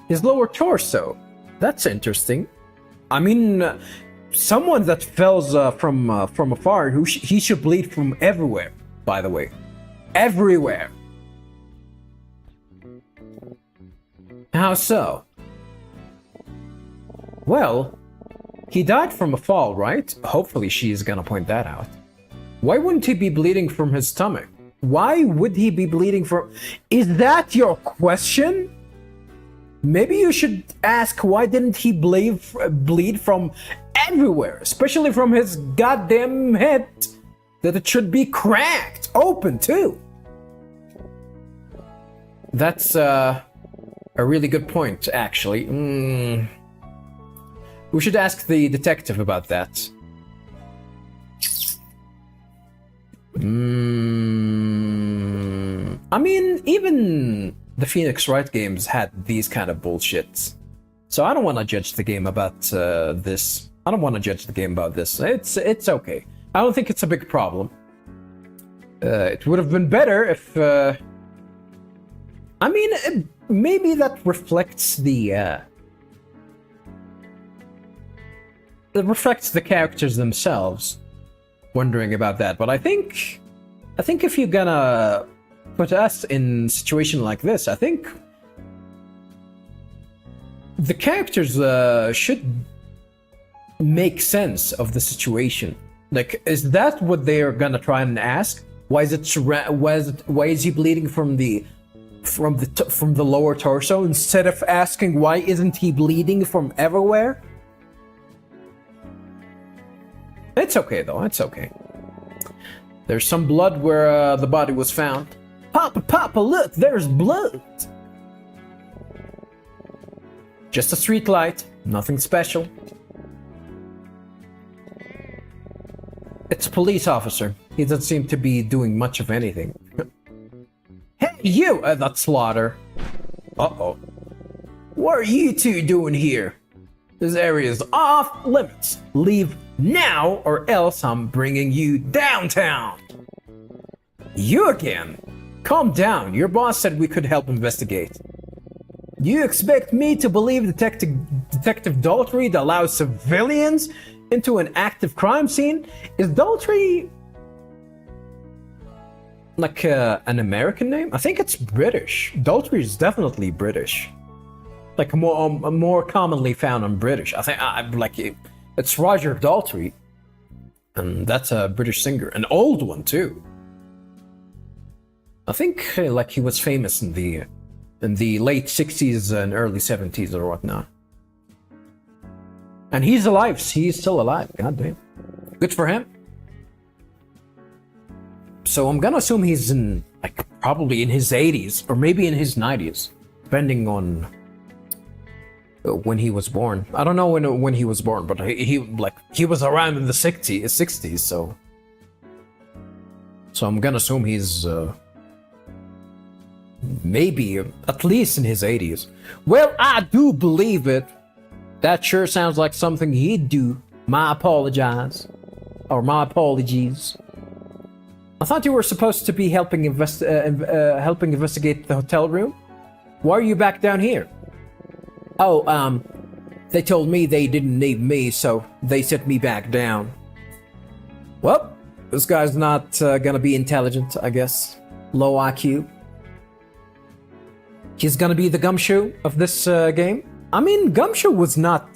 His lower torso. That's interesting. I mean, someone that falls from afar, he should bleed from everywhere. By the way, everywhere. How so? Well, he died from a fall, right? Hopefully she's gonna point that out. Why wouldn't he be bleeding from his stomach? Why would he be bleeding from? Is that your question? Maybe you should ask why didn't he bleed from everywhere, especially from his goddamn head, that it should be cracked open too. That's a really good point, actually. We should ask the detective about that. I mean, even the Phoenix Wright games had these kind of bullshits. So I don't want to judge the game about this. I don't want to judge the game about this. It's okay. I don't think it's a big problem. It would have been better if... I mean, maybe that reflects the... it reflects the characters themselves. Wondering about that, but I think if you're gonna put us in a situation like this, I think the characters should make sense of the situation. Like, is that what they are gonna try and ask? Why is he bleeding from the lower torso instead of asking why isn't he bleeding from everywhere? It's okay though, it's okay. There's some blood where the body was found. Papa, look, there's blood! Just a street light, nothing special. It's a police officer. He doesn't seem to be doing much of anything. Hey, you! That's Slaughter. Uh-oh. What are you two doing here? This area is off limits. Leave now or else I'm bringing you downtown. You again? Calm down. Your boss said we could help investigate. You expect me to believe Detective Daltrey that allows civilians into an active crime scene? Is Daltrey like an American name? I think it's British. Daltrey is definitely British. Like more commonly found on British. I think it's Roger Daltrey, and that's a British singer, an old one too. I think like he was famous in the late 60s and early 70s or whatnot. And he's alive. He's still alive. God damn. Good for him. So I'm gonna assume he's in probably in his 80s or maybe in his 90s, depending on when he was born. I don't know when he was born, but he was around in the 60s, so I'm gonna assume he's maybe at least in his 80s. Well, I do believe it. That sure sounds like something he'd do. My apologies. I thought you were supposed to be helping investigate the hotel room. Why are you back down here? Oh, they told me they didn't need me, so they sent me back down. Well, this guy's not gonna be intelligent, I guess. Low IQ. He's gonna be the Gumshoe of this game? I mean, Gumshoe was not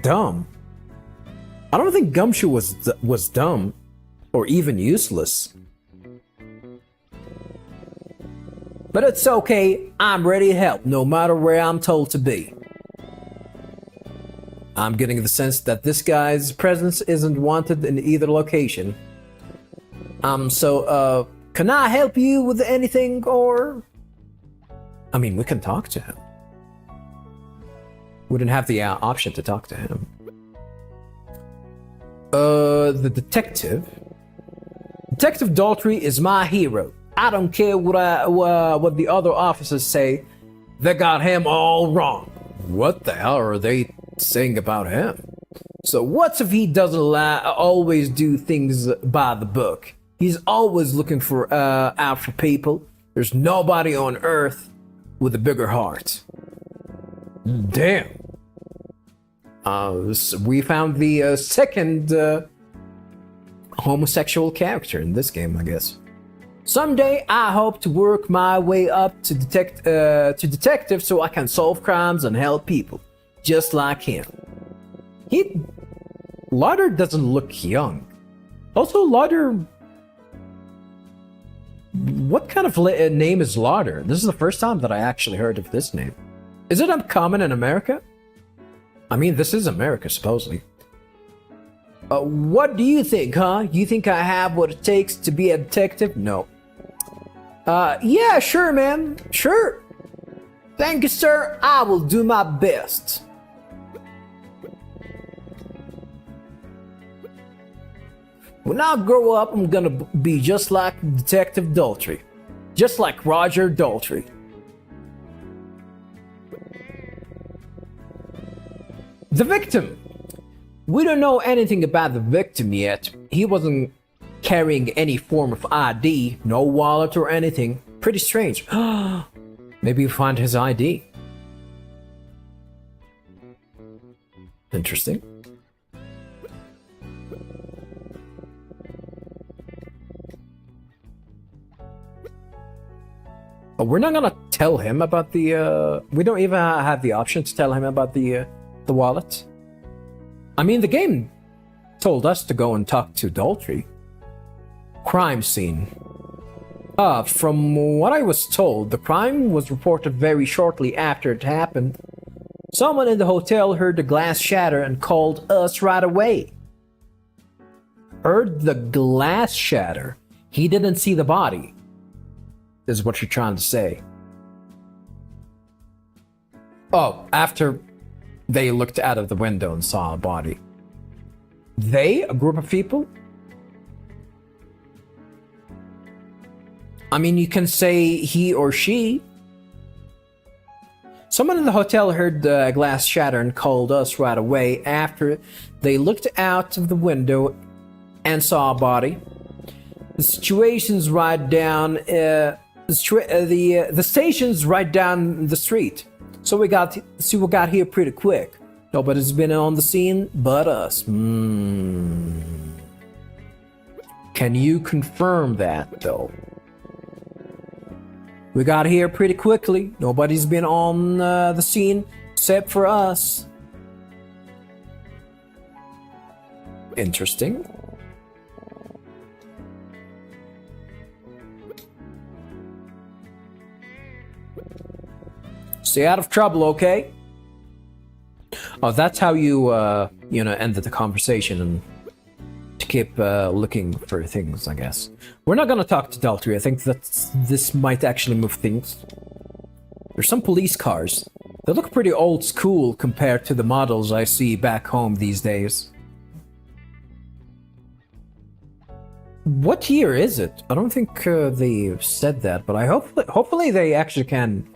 dumb. I don't think Gumshoe was dumb or even useless. But it's okay, I'm ready to help no matter where I'm told to be. I'm getting the sense that this guy's presence isn't wanted in either location. So can I help you with anything, or... I mean, we can talk to him. We didn't have the option to talk to him. The detective? Detective Daltrey is my hero. I don't care what the other officers say. They got him all wrong. What the hell are they saying about him? So what if he doesn't always do things by the book? He's always looking for out for people. There's nobody on Earth with a bigger heart. Damn. So we found the second homosexual character in this game, I guess. Someday I hope to work my way up to detective so I can solve crimes and help people, just like him. Lauder doesn't look young. Also, Lauder What kind of name is Lauder? This is the first time that I actually heard of this name. Is it uncommon in America? I mean, this is America, supposedly. What do you think, huh? You think I have what it takes to be a detective? No. Yeah, sure, man. Sure. Thank you, sir. I will do my best. When I grow up, I'm gonna be just like Detective Daltrey. Just like Roger Daltrey. The victim. We don't know anything about the victim yet. He wasn't carrying any form of ID, no wallet or anything. Pretty strange. Maybe we find his ID. Interesting. We're not gonna tell him about the, we don't even have the option to tell him about the wallet. I mean, the game told us to go and talk to Daltrey. Crime scene. From what I was told, the crime was reported very shortly after it happened. Someone in the hotel heard the glass shatter and called us right away. Heard the glass shatter? He didn't see the body, is what you're trying to say. Oh, after they looked out of the window and saw a body. They? A group of people? I mean, you can say he or she. Someone in the hotel heard the glass shatter and called us right away after they looked out of the window and saw a body. The situation's right down, the station's right down the street. So we got here pretty quick. Nobody's been on the scene but us. Can you confirm that, though? We got here pretty quickly. Nobody's been on the scene except for us. Interesting. Stay out of trouble, okay? Oh, that's how you, ended the conversation and to keep looking for things, I guess. We're not gonna talk to Daltrey. I think that this might actually move things. There's some police cars. They look pretty old school compared to the models I see back home these days. What year is it? I don't think they said that, but I hopefully they actually can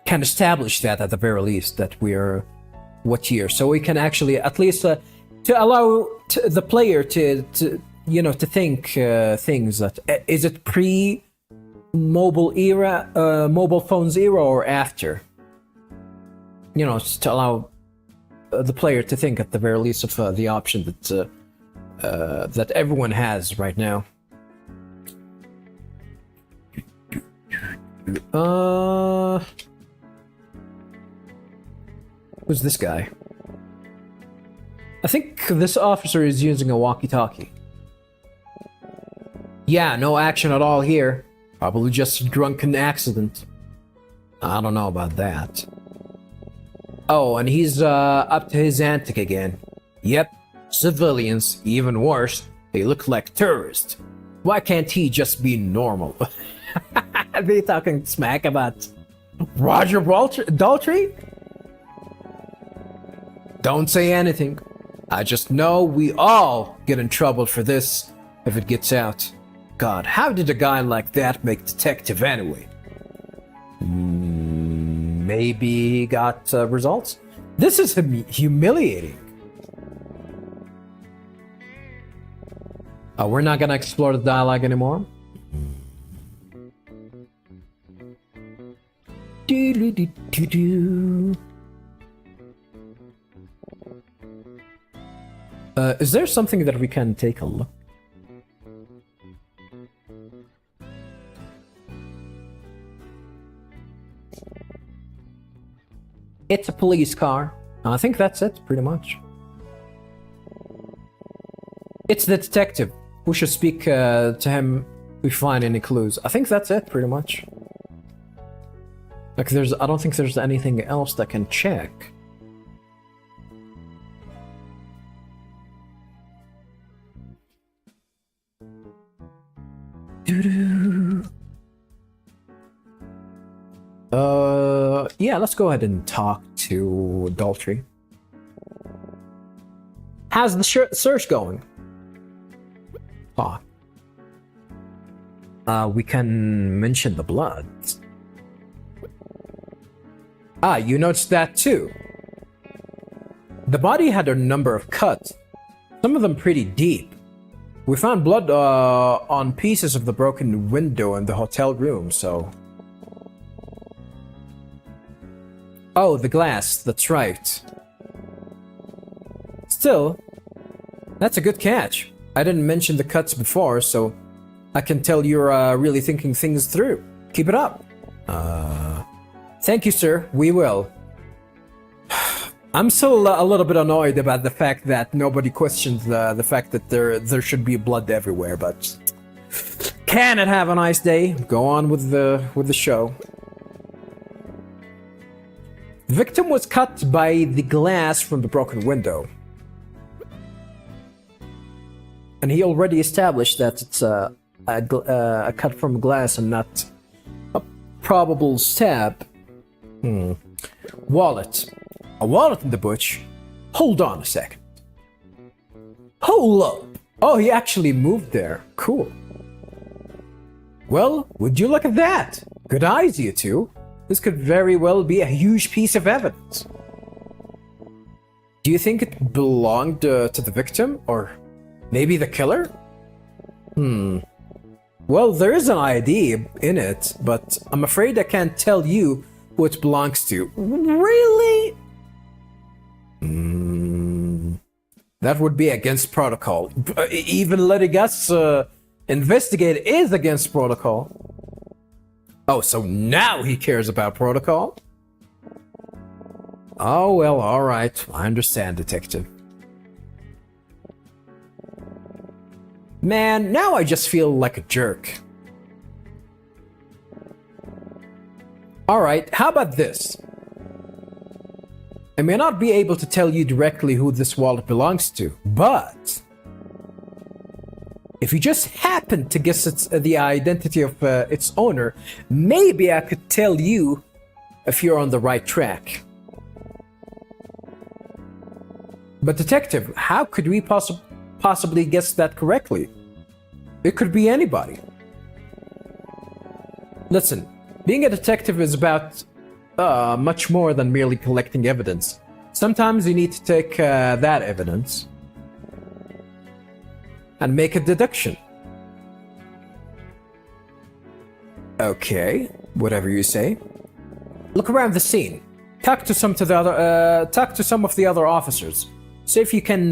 establish that at the very least, that we're what year, so we can actually at least to allow the player to think things that is it pre mobile era, mobile phones era, or after, just to allow the player to think at the very least of the option that everyone has right now. Who's this guy? I think this officer is using a walkie-talkie. Yeah, no action at all here. Probably just a drunken accident. I don't know about that. Oh, and he's up to his antic again. Yep, civilians, even worse. They look like tourists. Why can't he just be normal? Are they talking smack about Roger Daltrey? Don't say anything. I just know we all get in trouble for this if it gets out. God, how did a guy like that make detective anyway? Maybe he got results? This is humiliating. We're not gonna explore the dialogue anymore. Is there something that we can take a look? It's a police car. I think that's it, pretty much. It's the detective. We should speak to him if we find any clues. I think that's it, pretty much. Like, I don't think there's anything else that can check. Yeah, let's go ahead and talk to Daltrey. How's the search going? We can mention the blood. You noticed that too. The body had a number of cuts, some of them pretty deep. We found blood on pieces of the broken window in the hotel room, so... Oh, the glass, that's right. Still, that's a good catch. I didn't mention the cuts before, so I can tell you're really thinking things through. Keep it up. Thank you, sir. We will. I'm still a little bit annoyed about the fact that nobody questions the fact that there should be blood everywhere, but can it have a nice day? Go on with the show. The victim was cut by the glass from the broken window. And he already established that it's a cut from glass and not a probable stab. Wallet. A wallet in the bush? Hold on a second. Hold up! Oh, he actually moved there. Cool. Well, would you look at that? Good eyes, you two. This could very well be a huge piece of evidence. Do you think it belonged to the victim? Or maybe the killer? Well, there is an ID in it, but I'm afraid I can't tell you who it belongs to. Really? That would be against protocol. Even letting us investigate is against protocol. Oh, so now he cares about protocol? Oh, well, alright. I understand, detective. Man, now I just feel like a jerk. Alright, how about this? I may not be able to tell you directly who this wallet belongs to, but if you just happen to guess the identity of its owner, maybe I could tell you if you're on the right track. But detective, how could we possibly guess that correctly? It could be anybody. Listen, being a detective is about much more than merely collecting evidence. Sometimes you need to take that evidence and make a deduction. Okay, whatever you say. Look around the scene. Talk to some of the other officers. See if you can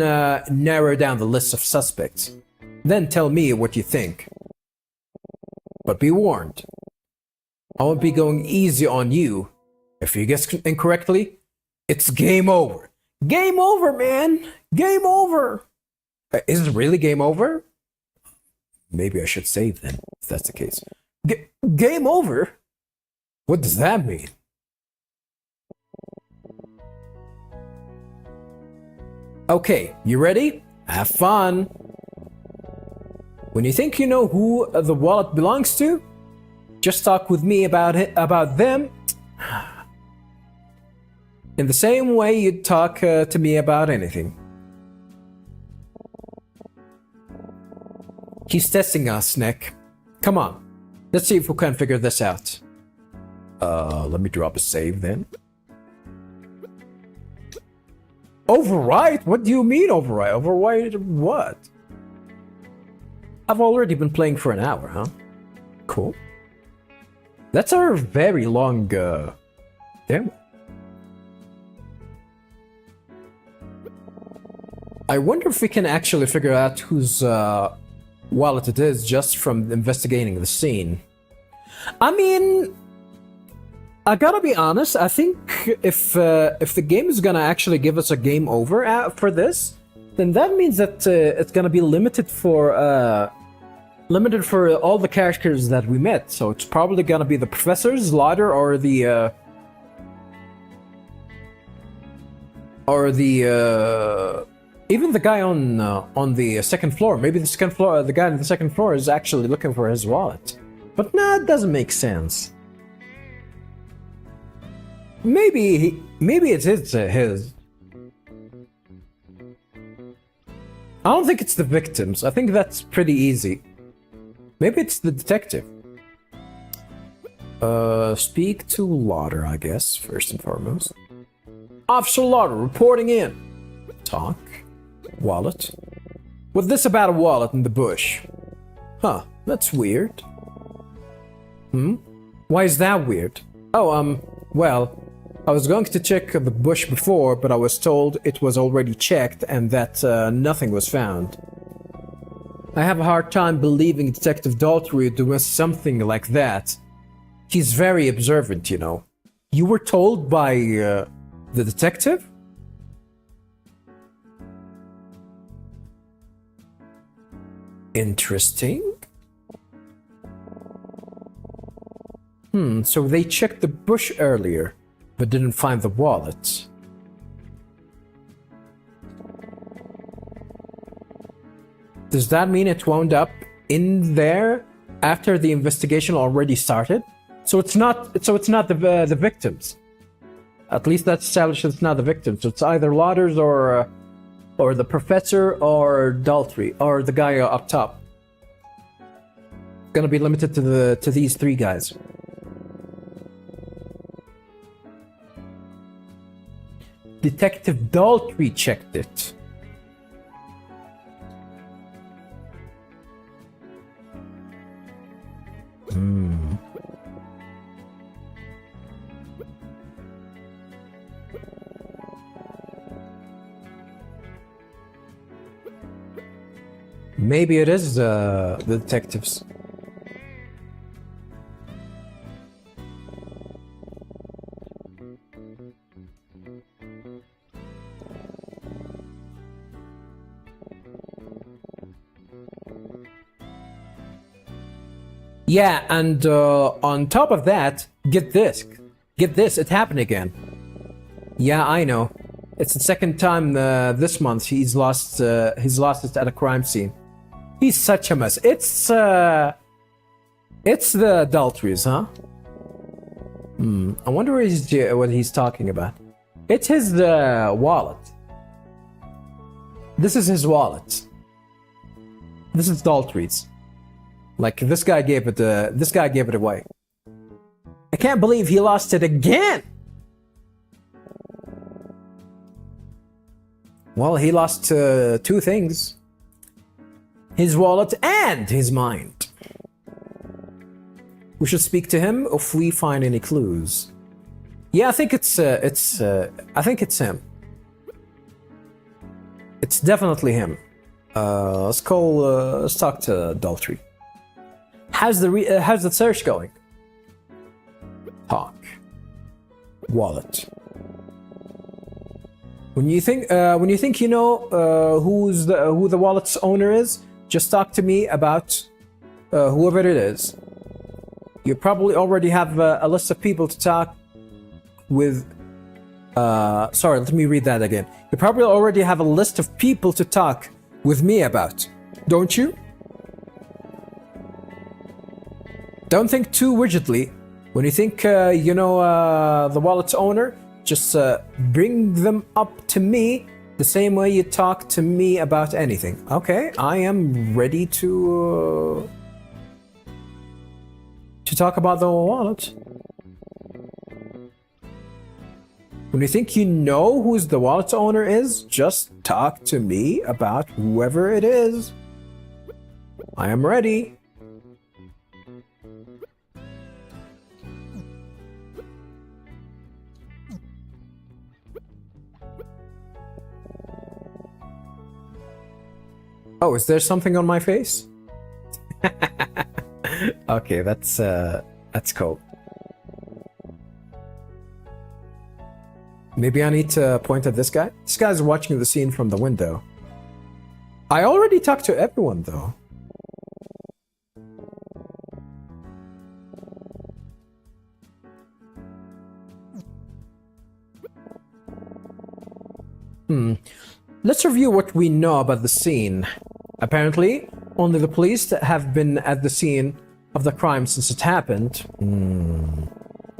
narrow down the list of suspects. Then tell me what you think. But be warned, I won't be going easy on you. If you guess incorrectly, it's game over. Game over, man! Game over! Is it really game over? Maybe I should save then, if that's the case. Game over? What does that mean? Okay, you ready? Have fun! When you think you know who the wallet belongs to, just talk with me about them in the same way you'd talk to me about anything. He's testing us, Nick. Come on, let's see if we can figure this out. Let me drop a save then. Overwrite? What do you mean overwrite? Overwrite what? I've already been playing for an hour, huh? Cool. That's a very long demo. I wonder if we can actually figure out whose wallet it is just from investigating the scene. I mean, I gotta be honest, I think if the game is gonna actually give us a game over for this, then that means that it's gonna be limited for all the characters that we met. So it's probably gonna be the professors, Lauder, or the even the guy on the second floor. Maybe the guy on the second floor is actually looking for his wallet. But nah, it doesn't make sense. Maybe it is his. I don't think it's the victims. I think that's pretty easy. Maybe it's the detective. Speak to Lauder, I guess, first and foremost. Officer Lauder, reporting in. Talk. Wallet. What's this about a wallet in the bush? Huh, that's weird. Why is that weird? Oh, well, I was going to check the bush before, but I was told it was already checked and that nothing was found. I have a hard time believing Detective Daltrey would do something like that. He's very observant, you know. You were told by the detective? Interesting. So they checked the bush earlier, but didn't find the wallet. Does that mean it wound up in there after the investigation already started? So it's not the victims. At least that's established it's not the victims. So it's either Lauder's or the professor or Daltrey or the guy up top. Gonna be limited to these three guys. Detective Daltrey checked it. Maybe it is the detectives. Yeah, and on top of that, get this, it happened again. Yeah, I know. It's the second time this month he's lost it at a crime scene. He's such a mess. It's the Daltreys, huh? I wonder what he's talking about. It's his wallet. This is his wallet. This is Daltrey's. Like this guy gave it away. I can't believe he lost it again. Well, he lost two things. His wallet and his mind. We should speak to him if we find any clues. Yeah, I think it's him. It's definitely him. Let's talk to Daltrey. How's the search going? Talk. Wallet. When you think you know who the wallet's owner is, just talk to me about whoever it is. You probably already have a list of people to talk with. Sorry, let me read that again. You probably already have a list of people to talk with me about, don't you? Don't think too rigidly. When you think you know the wallet's owner, just bring them up to me the same way you talk to me about anything. Okay, I am ready to talk about the wallet. When you think you know who the wallet's owner is, just talk to me about whoever it is. I am ready. Oh, is there something on my face? Okay, that's cool. Maybe I need to point at this guy. This guy's watching the scene from the window. I already talked to everyone, though. Let's review what we know about the scene. Apparently, only the police have been at the scene of the crime since it happened.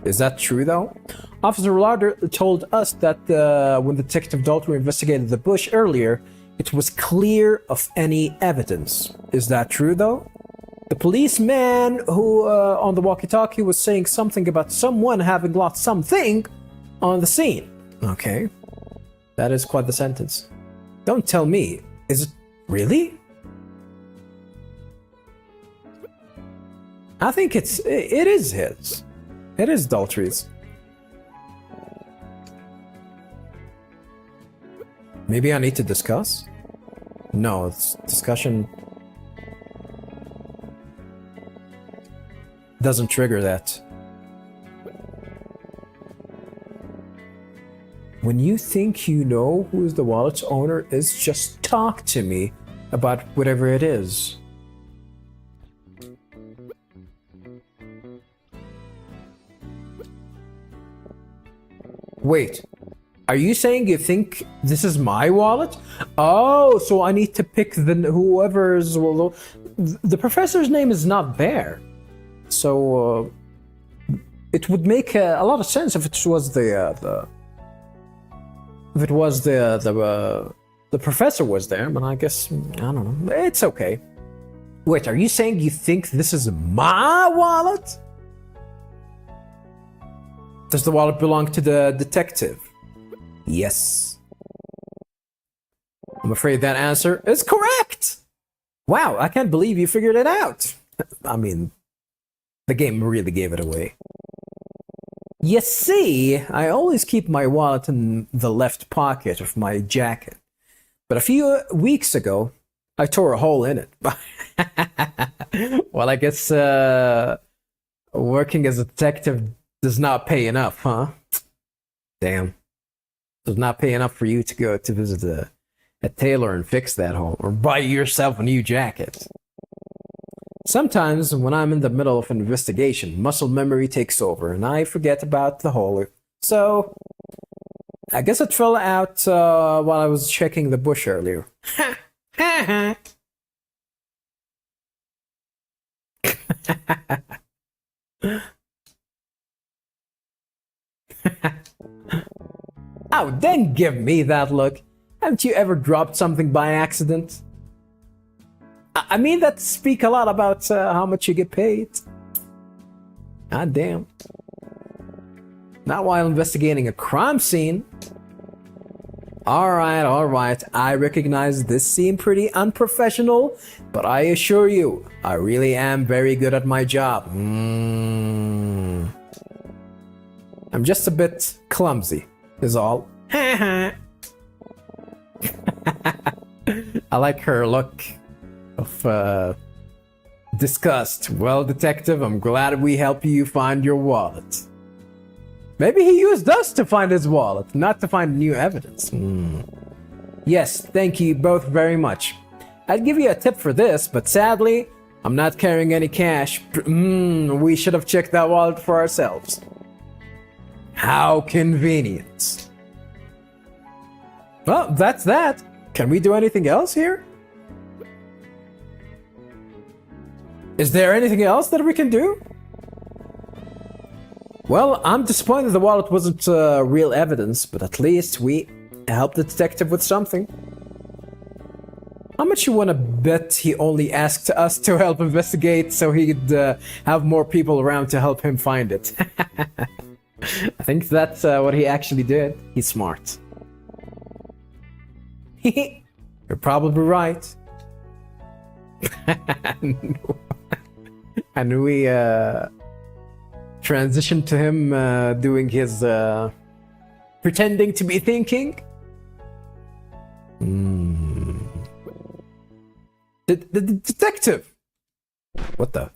Is that true, though? Officer Lauder told us that when Detective Dalton investigated the bush earlier, it was clear of any evidence. Is that true, though? The policeman who, on the walkie-talkie, was saying something about someone having lost something on the scene. Okay. That is quite the sentence. Don't tell me. Is it really? I think it is his. It is Daltrey's. Maybe I need to discuss? No, it's discussion doesn't trigger that. When you think you know who the wallet's owner is, just talk to me about whatever it is. Wait, are you saying you think this is my wallet? Oh, so I need to pick whoever's... Well, the professor's name is not there. So, it would make a lot of sense if it was the professor was there, but I guess, I don't know. It's okay. Wait, are you saying you think this is my wallet? Does the wallet belong to the detective? Yes. I'm afraid that answer is correct! Wow, I can't believe you figured it out. I mean, the game really gave it away. You see, I always keep my wallet in the left pocket of my jacket. But a few weeks ago, I tore a hole in it. Well, I guess working as a detective does not pay enough, huh? Damn. Does not pay enough for you to go to visit a tailor and fix that hole, or buy yourself a new jacket. Sometimes, when I'm in the middle of an investigation, muscle memory takes over, and I forget about the hole. So, I guess it fell out while I was checking the bush earlier. Oh, then give me that look. Haven't you ever dropped something by accident? I mean, that speak a lot about how much you get paid. God damn. Not while investigating a crime scene. Alright. I recognize this seemed pretty unprofessional, but I assure you, I really am very good at my job. I'm just a bit clumsy, is all. I like her look of disgust. Well, detective, I'm glad we helped you find your wallet. Maybe he used us to find his wallet, not to find new evidence. Yes, thank you both very much. I'd give you a tip for this, but sadly, I'm not carrying any cash. We should have checked that wallet for ourselves. How convenient. Well, that's that. Can we do anything else here? Is there anything else that we can do? Well, I'm disappointed the wallet wasn't real evidence, but at least we helped the detective with something. How much you want to bet he only asked us to help investigate so he'd have more people around to help him find it? I think that's what he actually did. He's smart. You're probably right. And we transitioned to him doing his pretending to be thinking. The detective. What the?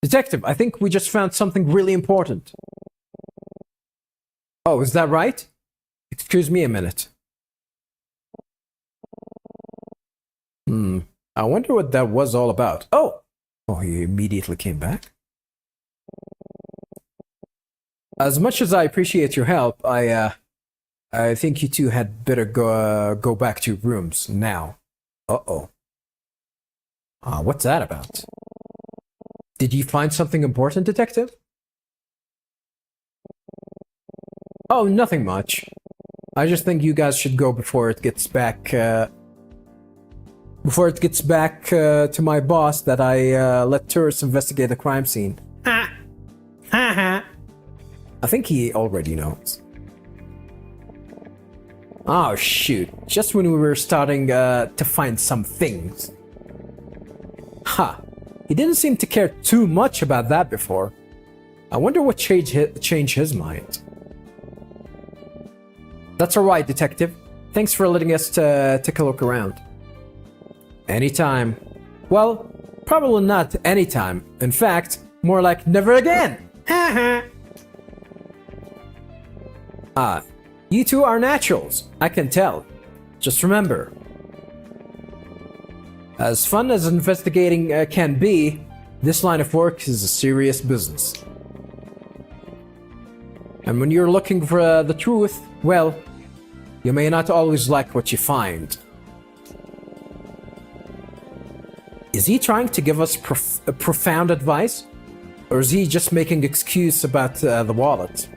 Detective, I think we just found something really important. Oh, is that right? Excuse me a minute. I wonder what that was all about. Oh! Oh, he immediately came back? As much as I appreciate your help, I think you two had better go back to your rooms now. Uh-oh. What's that about? Did you find something important, Detective? Oh, nothing much. I just think you guys should go before it gets back, to my boss that I, let tourists investigate the crime scene. Ha! Ha ha! I think he already knows. Oh, shoot. Just when we were starting, to find some things. Ha! He didn't seem to care too much about that before. I wonder what changed his mind. That's alright, Detective. Thanks for letting us take a look around. Anytime. Well, probably not anytime. In fact, more like never again! You two are naturals, I can tell. Just remember, as fun as investigating can be, this line of work is a serious business. And when you're looking for the truth, well, you may not always like what you find. Is he trying to give us profound advice? Or is he just making excuse about the wallet?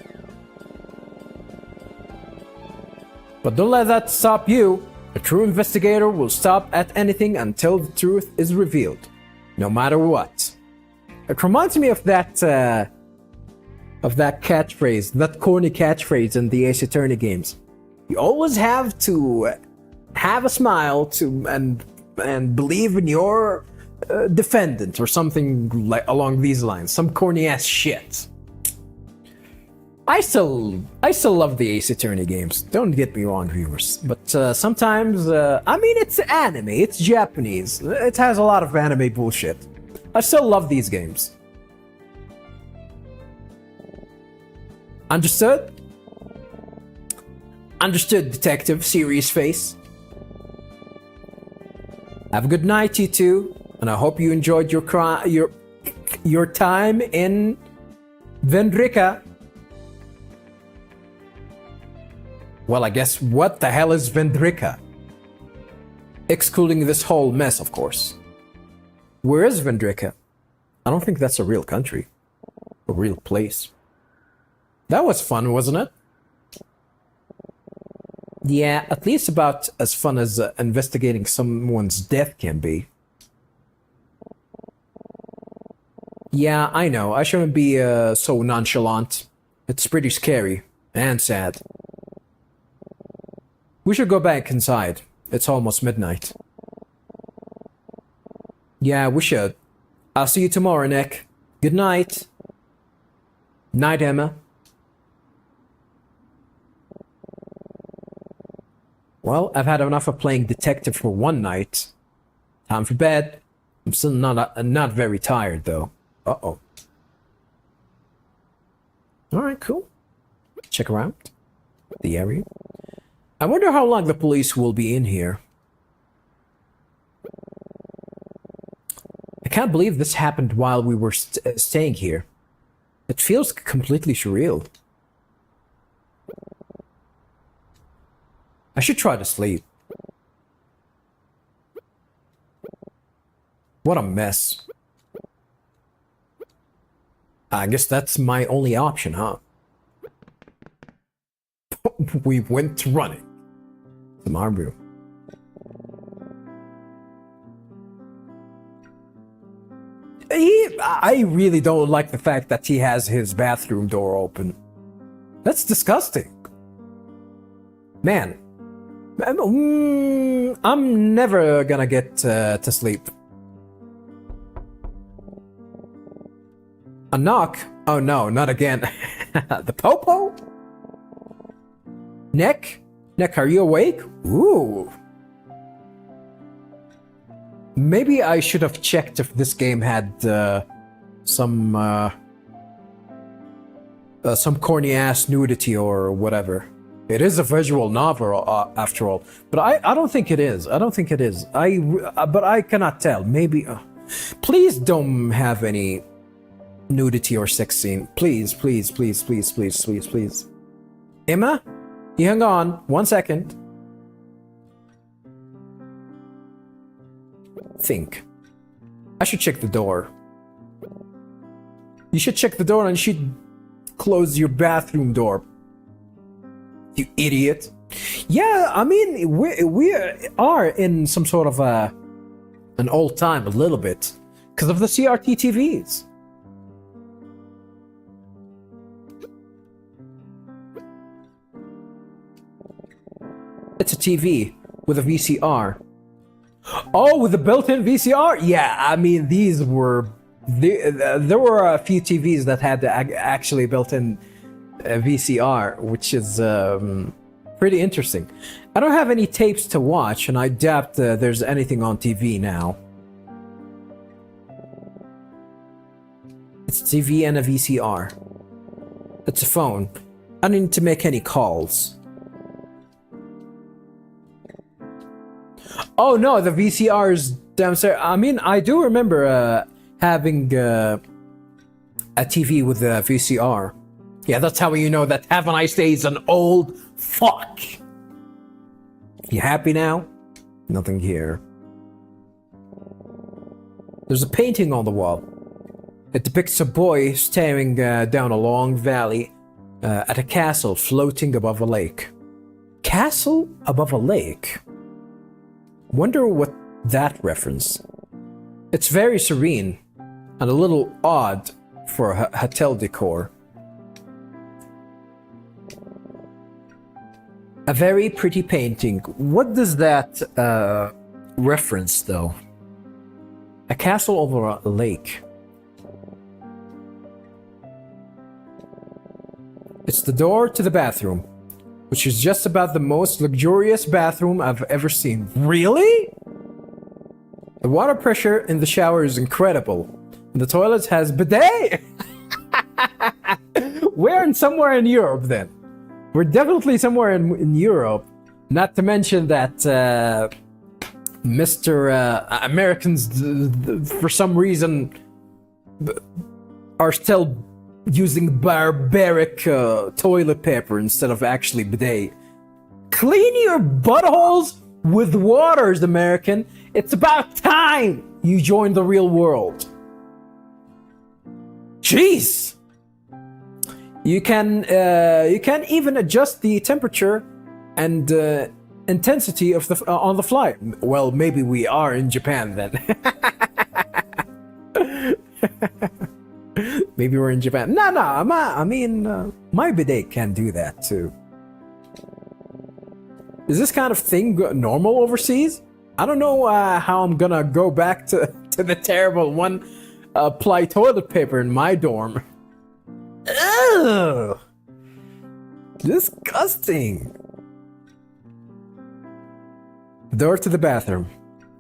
But don't let that stop you. A true investigator will stop at anything until the truth is revealed, no matter what. It reminds me of that catchphrase, that corny catchphrase in the Ace Attorney games. You always have to have a smile and believe in your defendant or something like along these lines. Some corny ass shit. I still love the Ace Attorney games. Don't get me wrong, viewers. But sometimes, I mean, it's anime. It's Japanese. It has a lot of anime bullshit. I still love these games. Understood? Understood, Detective. Serious face. Have a good night, you two, and I hope you enjoyed your time in Vendrika. Well, I guess what the hell is Vendrika? Excluding this whole mess, of course. Where is Vendrika? I don't think that's a real country. A real place. That was fun, wasn't it? Yeah, at least about as fun as investigating someone's death can be. Yeah, I know. I shouldn't be so nonchalant. It's pretty scary and sad. We should go back inside. It's almost midnight. Yeah, we should. I'll see you tomorrow, Nick. Good night. Night, Emma. Well, I've had enough of playing detective for one night. Time for bed. I'm still not very tired, though. Uh-oh. Alright, cool. Check around the area. I wonder how long the police will be in here. I can't believe this happened while we were staying here. It feels completely surreal. I should try to sleep. What a mess. I guess that's my only option, huh? We went running to my room. I really don't like the fact that he has his bathroom door open. That's disgusting. Man, I'm never gonna get to sleep. A knock? Oh no, not again. The popo? Nick? Nick, are you awake? Ooh. Maybe I should have checked if this game had some corny ass nudity or whatever. It is a visual novel, after all, but I don't think it is. I don't think it is. But I cannot tell. Maybe. Please don't have any nudity or sex scene. Please, please, please, please, please, please, please. Emma, you hang on 1 second. Think. I should check the door. You should check the door and you should close your bathroom door. You idiot. Yeah, I mean, we are in some sort of an old time a little bit because of the CRT TVs. It's a TV with a VCR. Oh, with a built-in VCR? Yeah, I mean, these were... There were a few TVs that had actually built-in VCR, which is pretty interesting. I don't have any tapes to watch, and I doubt there's anything on TV now. It's a TV and a VCR. It's a phone. I don't need to make any calls. Oh no, the VCR is downstairs. I mean, I do remember having a TV with a VCR. Yeah, that's how you know that Have a Nice Day is an old fuck. You happy now? Nothing here. There's a painting on the wall. It depicts a boy staring down a long valley at a castle floating above a lake. Castle above a lake? Wonder what that reference. It's very serene and a little odd for a hotel decor. A very pretty painting. What does that reference though? A castle over a lake. It's the door to the bathroom, which is just about the most luxurious bathroom I've ever seen. Really? The water pressure in the shower is incredible. And the toilet has bidet! We're somewhere in Europe then. We're definitely somewhere in Europe. Not to mention that Mr. Americans, for some reason, are still using barbaric toilet paper instead of actually bidet. Clean your buttholes with waters, American. It's about time you join the real world. Jeez. You can even adjust the temperature and intensity of the on the fly. Well, maybe we are in Japan then. Maybe we're in Japan. No, I mean, my bidet can do that too. Is this kind of thing normal overseas? I don't know how I'm gonna go back to the terrible one-ply toilet paper in my dorm. Ugh! Disgusting. Door to the bathroom.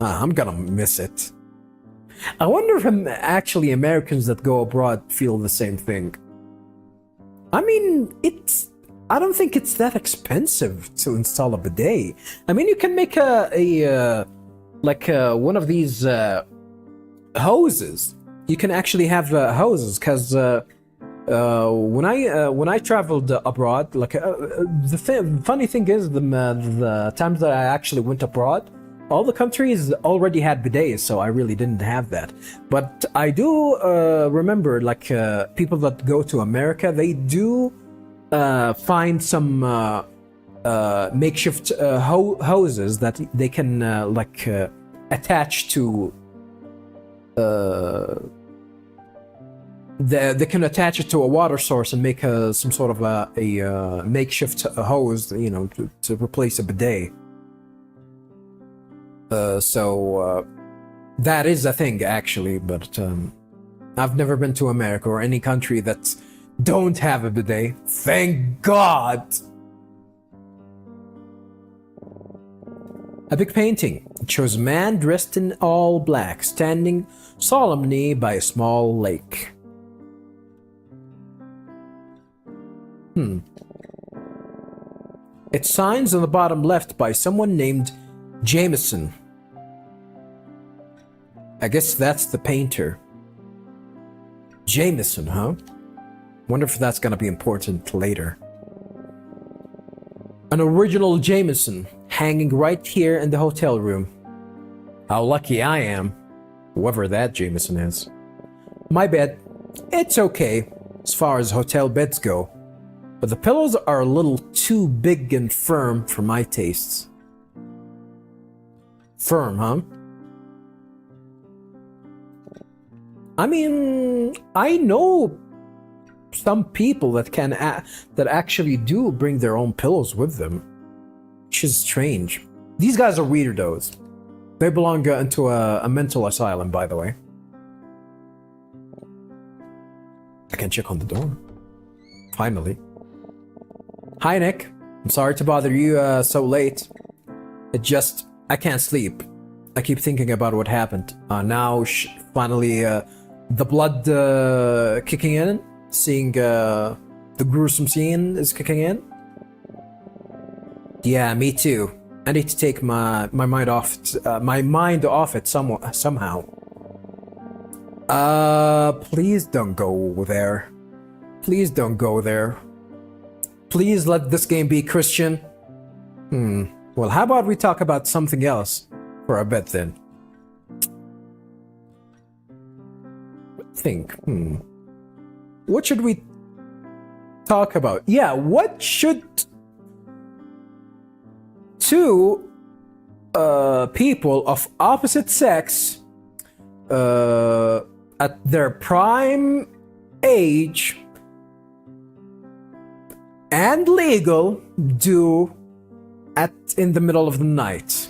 I'm gonna miss it. I wonder if actually Americans that go abroad feel the same thing. I mean, I don't think it's that expensive to install a bidet. I mean, you can make one of these hoses. You can actually have hoses, because when I traveled abroad, the funny thing is, the times that I actually went abroad, all the countries already had bidets, so I really didn't have that. But I do remember, people that go to America, they do find some makeshift hoses that they can attach to. They can attach it to a water source and make some sort of a makeshift hose, to replace a bidet. So that is a thing, actually, but I've never been to America or any country that don't have a bidet. Thank God! A big painting. It shows a man dressed in all black, standing solemnly by a small lake. It's signs on the bottom left by someone named Jameson. I guess that's the painter. Jameson, huh? Wonder if that's gonna be important later. An original Jameson hanging right here in the hotel room. How lucky I am, whoever that Jameson is. My bed, it's okay as far as hotel beds go, but the pillows are a little too big and firm for my tastes. Firm, huh? I mean, I know some people that that actually do bring their own pillows with them, which is strange. These guys are weirdos. They belong into a mental asylum, by the way. I can check on the door. Finally. Hi, Nick. I'm sorry to bother you so late. I can't sleep. I keep thinking about what happened. Now, finally, the blood kicking in. Seeing the gruesome scene is kicking in. Yeah, me too. I need to take my mind off it somehow. Please don't go there. Please don't go there. Please let this game be Christian. Well, how about we talk about something else for a bit then? Think. What should we talk about? Yeah, what should two people of opposite sex at their prime age and legal do in the middle of the night?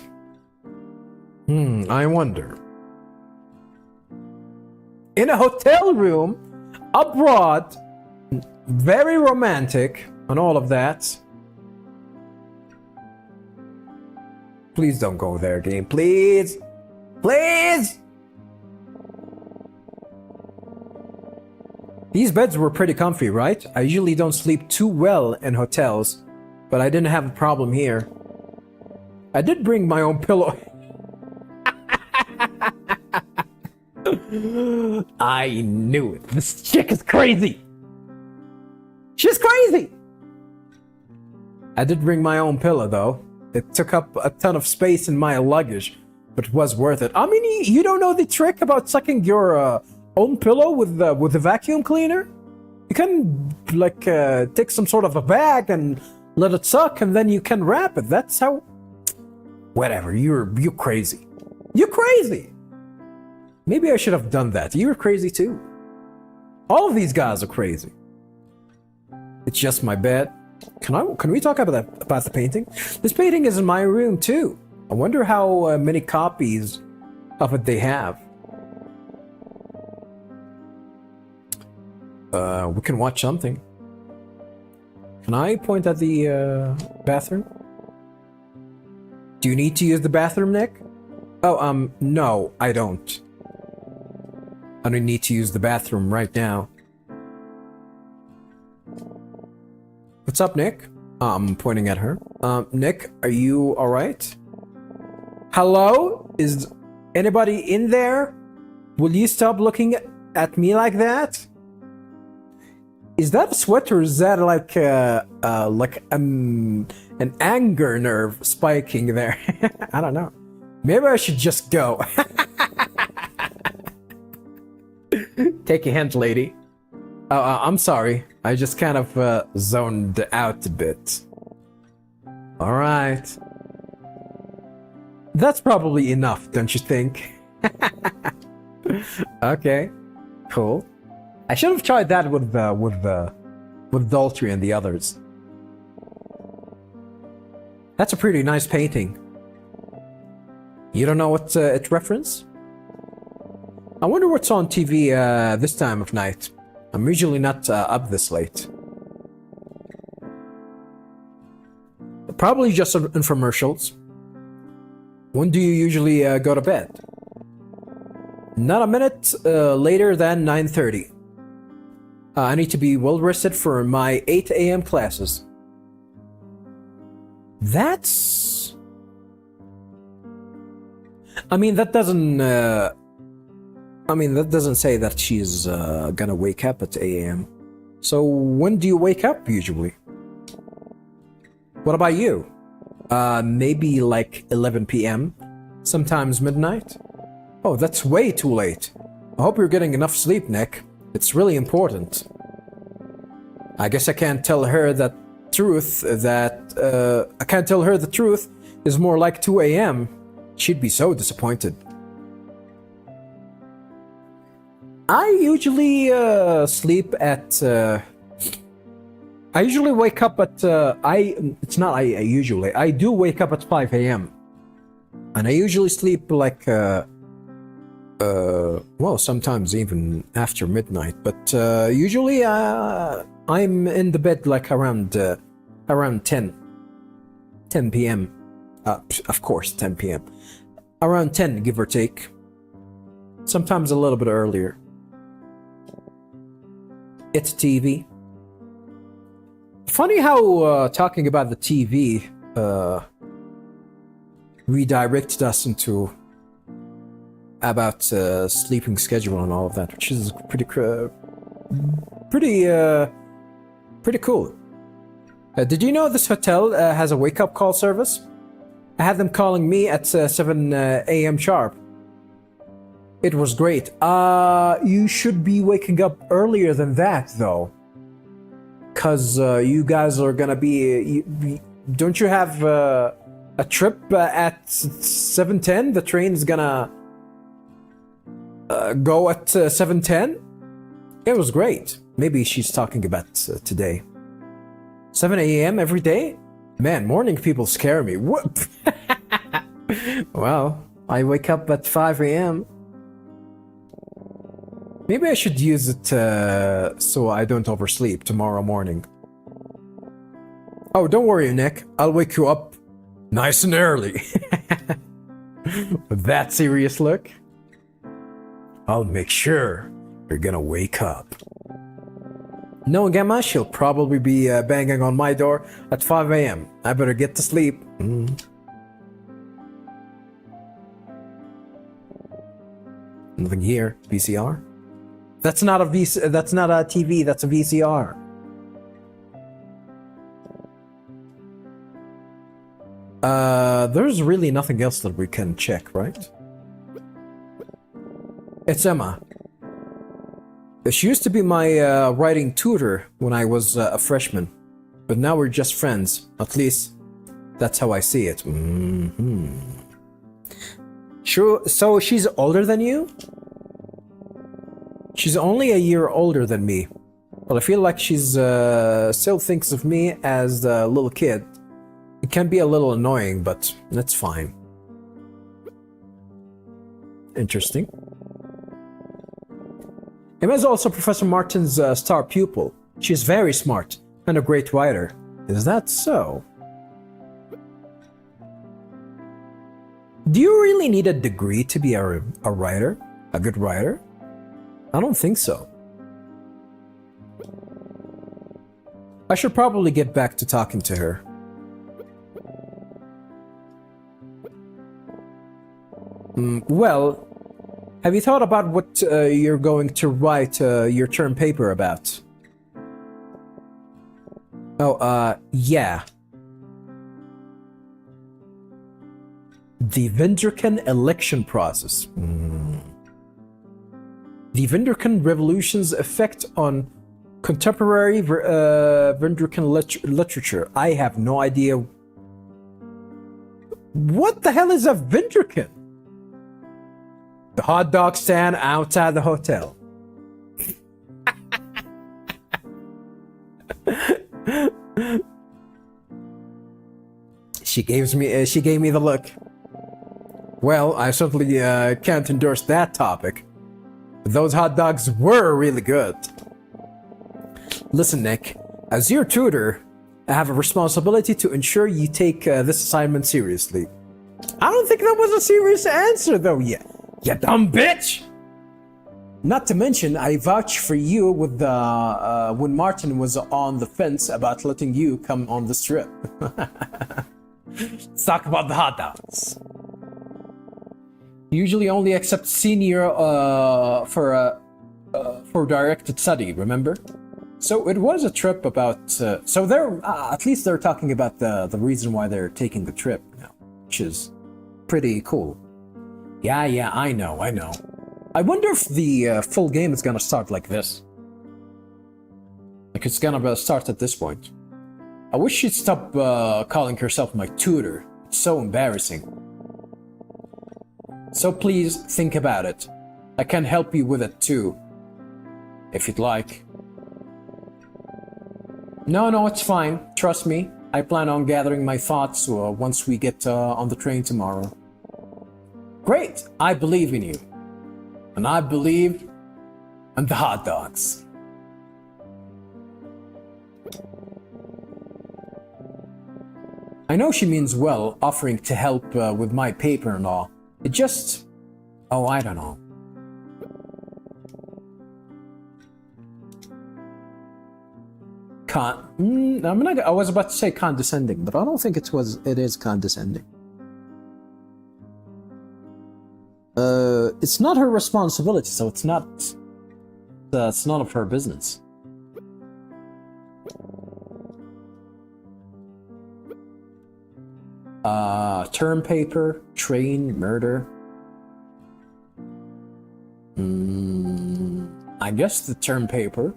I wonder. In a hotel room abroad, very romantic and all of that. Please don't go there, game. Please. Please. These beds were pretty comfy, right? I usually don't sleep too well in hotels, but I didn't have a problem here. I did bring my own pillow. I knew it. This chick is crazy. She's crazy. I did bring my own pillow, though. It took up a ton of space in my luggage, but it was worth it. I mean, you don't know the trick about sucking your own pillow with a vacuum cleaner? You can take some sort of a bag and let it suck, and then you can wrap it. That's how. Whatever. You're crazy. You're crazy. Maybe I should have done that. You're crazy too. All of these guys are crazy. It's just my bed. Can we talk about the painting? This painting is in my room too. I wonder how many copies of it they have. We can watch something. Can I point at the bathroom? Do you need to use the bathroom, Nick? Oh, no, I don't. I don't need to use the bathroom right now. What's up, Nick? I'm pointing at her. Nick, are you alright? Hello? Is anybody in there? Will you stop looking at me like that? Is that a sweat, or is that like an anger nerve spiking there? I don't know. Maybe I should just go. Take a hint, lady. I'm sorry. I just kind of zoned out a bit. Alright. That's probably enough, don't you think? Okay. Cool. I should have tried that with Daltrey and the others. That's a pretty nice painting. You don't know what it reference? I wonder what's on TV this time of night. I'm usually not up this late. Probably just infomercials. When do you usually go to bed? Not a minute later than 9:30. I need to be well rested for my 8 a.m. classes. That's... I mean, that doesn't... that doesn't say that she's gonna wake up at 8 a.m. So when do you wake up usually? What about you? Maybe like 11 p.m. Sometimes midnight? Oh, that's way too late. I hope you're getting enough sleep, Nick. It's really important. I guess I can't tell her the truth is more like 2 a.m. She'd be so disappointed. I usually sleep at... I usually wake up at... I do wake up at 5 a.m. And I usually sleep like... well, sometimes even after midnight. But usually I'm in the bed like around 10 p.m. Of course, 10 p.m. Around 10, give or take. Sometimes a little bit earlier. It's TV. Funny how talking about the TV redirected us into about sleeping schedule and all of that, which is pretty cool. Did you know this hotel has a wake-up call service? I had them calling me at 7 a.m. sharp. It was great. You should be waking up earlier than that, though. Because you guys are gonna be... don't you have a trip at 7:10? The train's gonna go at 7:10? It was great. Maybe she's talking about today. 7 a.m. every day? Man, morning people scare me. What? Well, I wake up at 5 a.m. Maybe I should use it so I don't oversleep tomorrow morning. Oh, don't worry, Nick. I'll wake you up nice and early. With that serious look. I'll make sure you're gonna wake up. No, Gemma, she'll probably be banging on my door at 5 a.m. I better get to sleep. Nothing here. VCR? That's not a TV, that's a VCR. There's really nothing else that we can check, right? It's Emma. She used to be my writing tutor when I was a freshman, but now we're just friends. At least, that's how I see it. Sure. So she's older than you? She's only a year older than me, but I feel like she's still thinks of me as a little kid. It can be a little annoying, but that's fine. Interesting. Emma is also Professor Martin's star pupil. She's very smart and a great writer. Is that so? Do you really need a degree to be a writer? A good writer? I don't think so. I should probably get back to talking to her. Well, have you thought about what you're going to write your term paper about? Oh, yeah. The Vindercan election process. The Vindercan Revolution's effect on contemporary Vindercan literature. I have no idea. What the hell is a Vindercan? The hot dog stand outside the hotel. She gave me the look. Well, I certainly can't endorse that topic. Those hot dogs were really good. Listen, Nick, as your tutor, I have a responsibility to ensure you take this assignment seriously. I don't think that was a serious answer, though, yet. You dumb bitch! Not to mention, I vouched for you with when Martin was on the fence about letting you come on this trip. Let's talk about the hot dogs. Usually only accept senior for directed study, remember? So it was a trip about... so they're... at least they're talking about the reason why they're taking the trip now, which is pretty cool. Yeah, I know. I wonder if the full game is gonna start like this. Like it's gonna start at this point. I wish she'd stop calling herself my tutor. It's so embarrassing. So please think about it. I can help you with it too, if you'd like. No, it's fine. Trust me. I plan on gathering my thoughts once we get on the train tomorrow. Great! I believe in you. And I believe in the hot dogs. I know she means well, offering to help with my paper and all. It just... oh, I don't know. I was about to say condescending, but I don't think it is condescending. It's not her responsibility, so it's none of her business. Term paper, train, murder. I guess the term paper.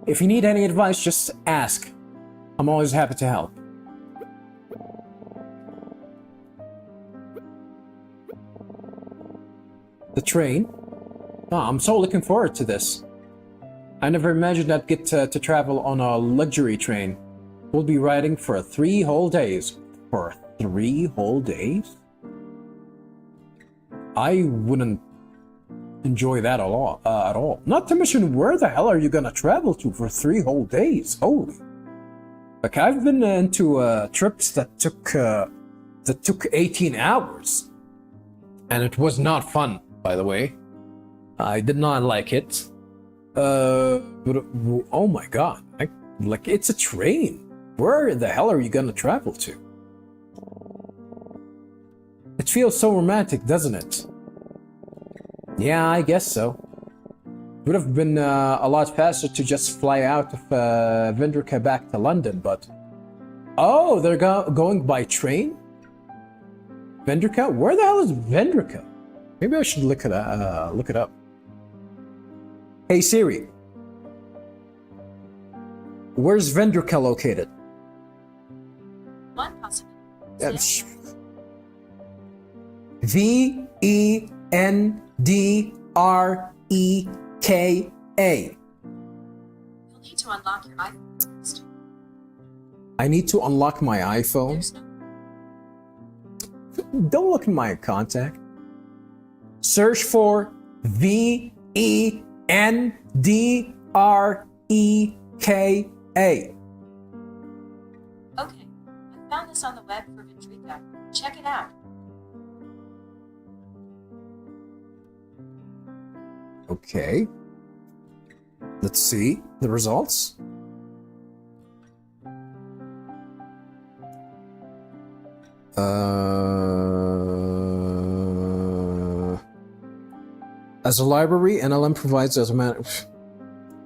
If you need any advice, just ask. I'm always happy to help. The train? Oh, I'm so looking forward to this. I never imagined I'd get to travel on a luxury train. We'll be riding for 3 whole days. For 3 whole days? I wouldn't enjoy that at all. Not to mention, where the hell are you gonna travel to for 3 whole days? Holy. Like, I've been into trips that took 18 hours. And it was not fun, by the way. I did not like it. But, oh my god. Like, it's a train. Where the hell are you gonna travel to? It feels so romantic, doesn't it? Yeah, I guess so. It would have been a lot faster to just fly out of Vendrica back to London, but... oh, they're going by train? Vendrica? Where the hell is Vendrica? Maybe I should look it up. Hey Siri. Where's Vendrica located? One possible. Vendreka. You'll need to unlock your iPhone first. I need to unlock my iPhone? There's no... Don't look in my contact. Search for Vendreka. Okay, I found this on the web for Vendrica. Check it out. Okay. Let's see the results. As a library, NLM provides as a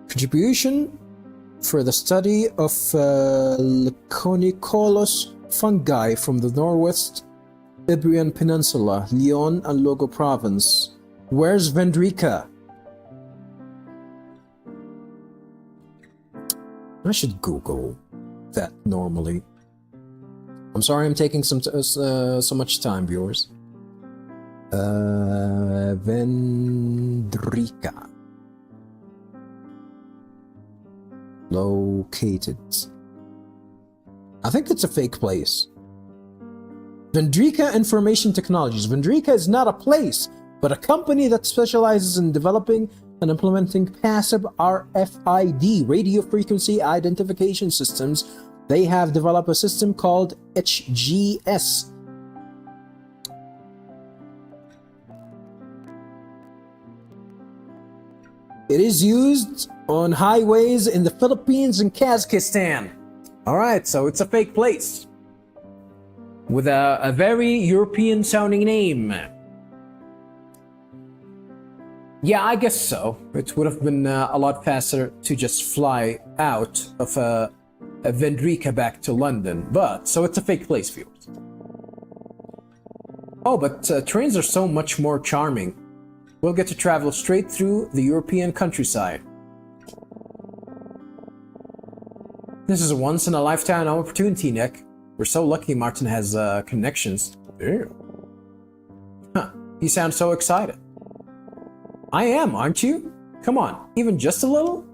contribution for the study of Leconicolous fungi from the Northwest Iberian Peninsula, Leon and Logo Province. Where's Vendrica? I should Google that normally. I'm sorry I'm taking so much time, viewers. Vendrica. Located. I think it's a fake place. Vendrica Information Technologies. Vendrica is not a place, but a company that specializes in developing and implementing passive RFID, radio frequency identification systems. They have developed a system called HGS. It is used on highways in the Philippines and Kazakhstan. Alright, so it's a fake place. with a very European sounding name. Yeah, I guess so. It would have been a lot faster to just fly out of Vendrika back to London, but so it's a fake place, viewers. Oh, but trains are so much more charming. We'll get to travel straight through the European countryside. This is a once-in-a-lifetime opportunity, Nick. We're so lucky Martin has connections. Ew. Huh, you sound so excited. I am, aren't you? Come on, even just a little?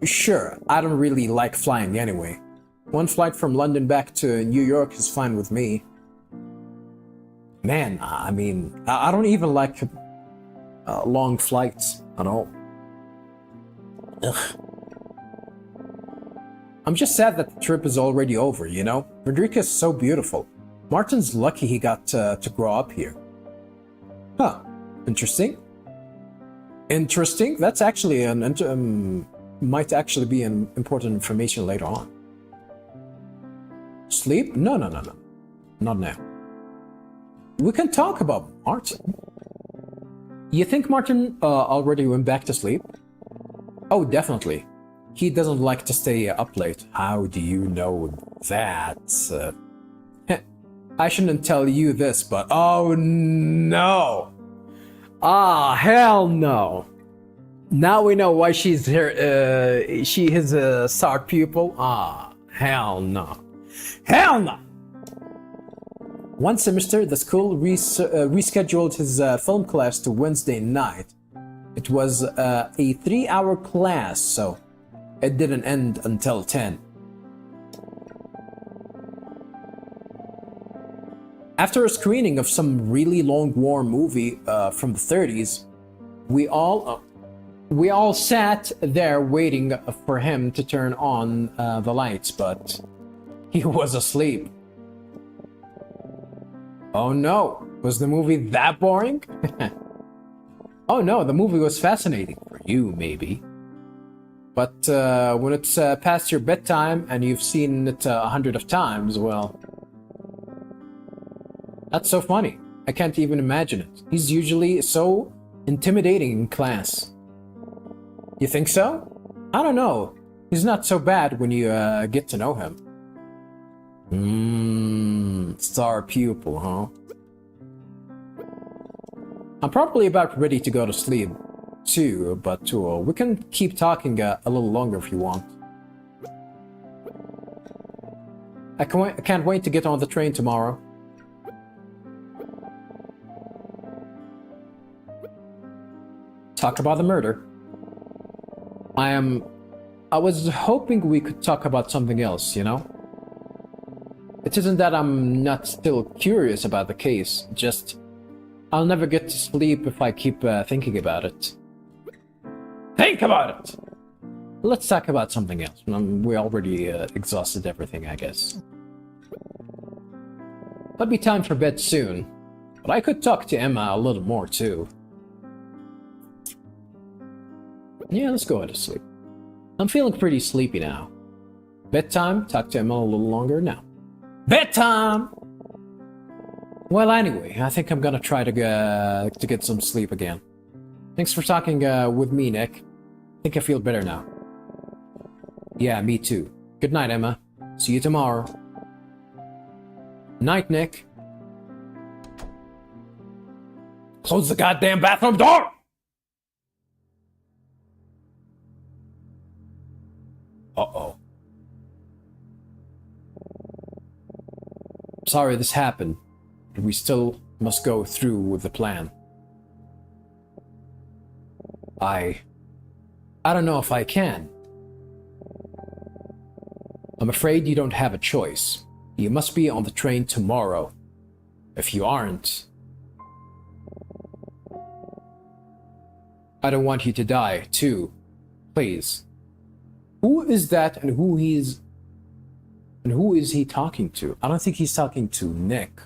Sure, I don't really like flying anyway. One flight from London back to New York is fine with me. Man, I mean, I don't even like long flights at all. Ugh. I'm just sad that the trip is already over, you know? Frederica is so beautiful. Martin's lucky he got to grow up here. Huh. Interesting. Interesting? That's actually might actually be an important information later on. Sleep? No. Not now. We can talk about Martin. You think Martin already went back to sleep? Oh, definitely. He doesn't like to stay up late. How do you know that? I shouldn't tell you this, but oh no! Ah, hell no! Now we know why she's here. She is a star pupil. Ah, hell no! Hell no! One semester, the school rescheduled his film class to Wednesday night. It was a 3-hour class, so it didn't end until 10. After a screening of some really long war movie from the 30s, we all sat there waiting for him to turn on the lights, but he was asleep. Oh no, was the movie that boring? Oh no, the movie was fascinating for you, maybe. But when it's past your bedtime and you've seen it 100 times, well, that's so funny. I can't even imagine it. He's usually so intimidating in class. You think so? I don't know. He's not so bad when you get to know him. Star pupil, huh? I'm probably about ready to go to sleep too, but we can keep talking a little longer if you want. I can't wait to get on the train tomorrow. Talk about the murder. I was hoping we could talk about something else, you know? It isn't that I'm not still curious about the case, just I'll never get to sleep if I keep thinking about it. Think about it! Let's talk about something else. We already exhausted everything, I guess. It'll be time for bed soon, but I could talk to Emma a little more too. Yeah, let's go to sleep. I'm feeling pretty sleepy now. Bedtime, talk to Emma a little longer now. Bedtime! Well, anyway, I think I'm gonna try to get some sleep again. Thanks for talking with me, Nick. I think I feel better now. Yeah, me too. Good night, Emma. See you tomorrow. Night, Nick. Close the goddamn bathroom door! Uh-oh. Sorry this happened, but we still must go through with the plan. I don't know if I can. I'm afraid you don't have a choice. You must be on the train tomorrow. If you aren't, I don't want you to die, too. Please. Who is that and who is he talking to? I don't think he's talking to Nick.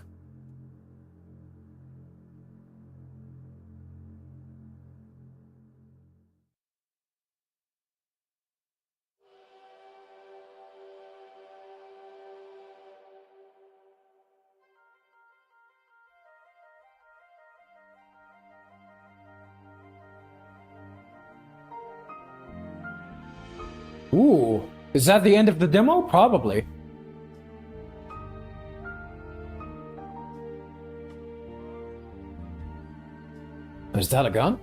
Ooh, is that the end of the demo? Probably. Is that a gun?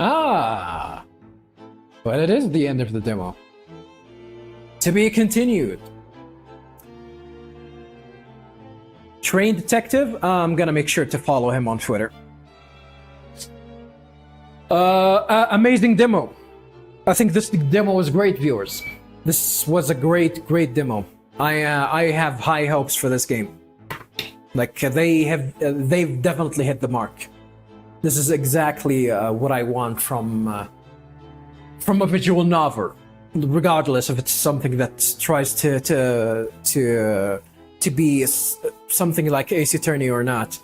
Ah, but it is the end of the demo. To be continued. Train Detective, I'm gonna make sure to follow him on Twitter. Amazing demo. I think this demo was great, viewers. This was a great demo. I have high hopes for this game. Like they've definitely hit the mark. This is exactly what I want from a visual novel, regardless if it's something that tries to be something like Ace Attorney or not.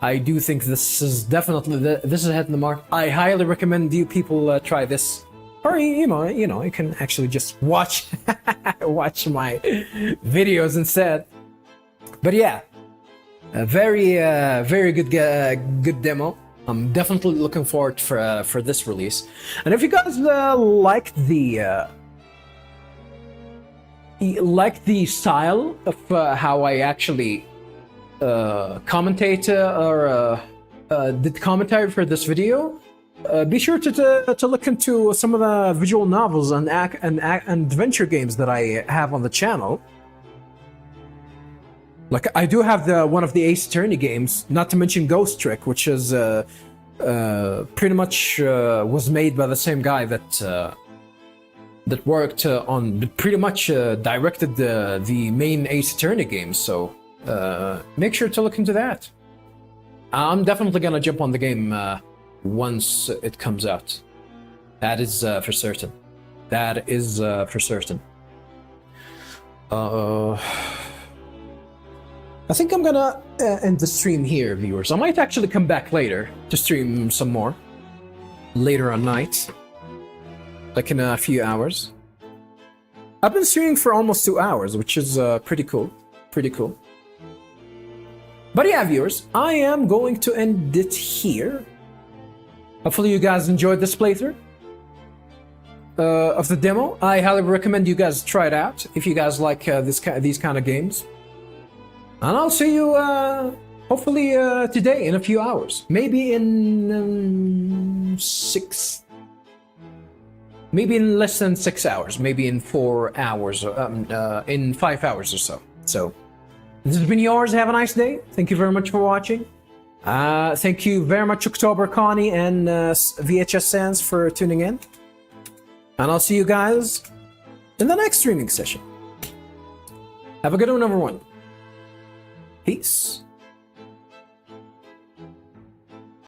I do think this is definitely this is hitting the mark. I highly recommend you people try this, or you can actually just watch watch my videos instead. But yeah, a very good demo. I'm definitely looking forward for this release. And if you guys like the style of how I actually commentate or did commentary for this video, be sure to look into some of the visual novels and adventure games that I have on the channel. Like, I do have one of the Ace Attorney games, not to mention Ghost Trick, which is pretty much was made by the same guy that worked on, pretty much directed the main Ace Attorney games. So make sure to look into that. I'm definitely gonna jump on the game once it comes out. That is for certain. That is for certain. I think I'm gonna end the stream here, viewers. I might actually come back later to stream some more. Later on night. Like in a few hours. I've been streaming for almost 2 hours, which is pretty cool. Pretty cool. But yeah, viewers, I am going to end it here. Hopefully you guys enjoyed this playthrough of the demo. I highly recommend you guys try it out if you guys like these kind of games. And I'll see you hopefully today in a few hours. Maybe in 6. Maybe in less than 6 hours. Maybe in 4 hours. In 5 hours or so. So this has been yours. Have a nice day. Thank you very much for watching. Thank you very much, October Connie and VHS Sans, for tuning in. And I'll see you guys in the next streaming session. Have a good one, everyone. Peace.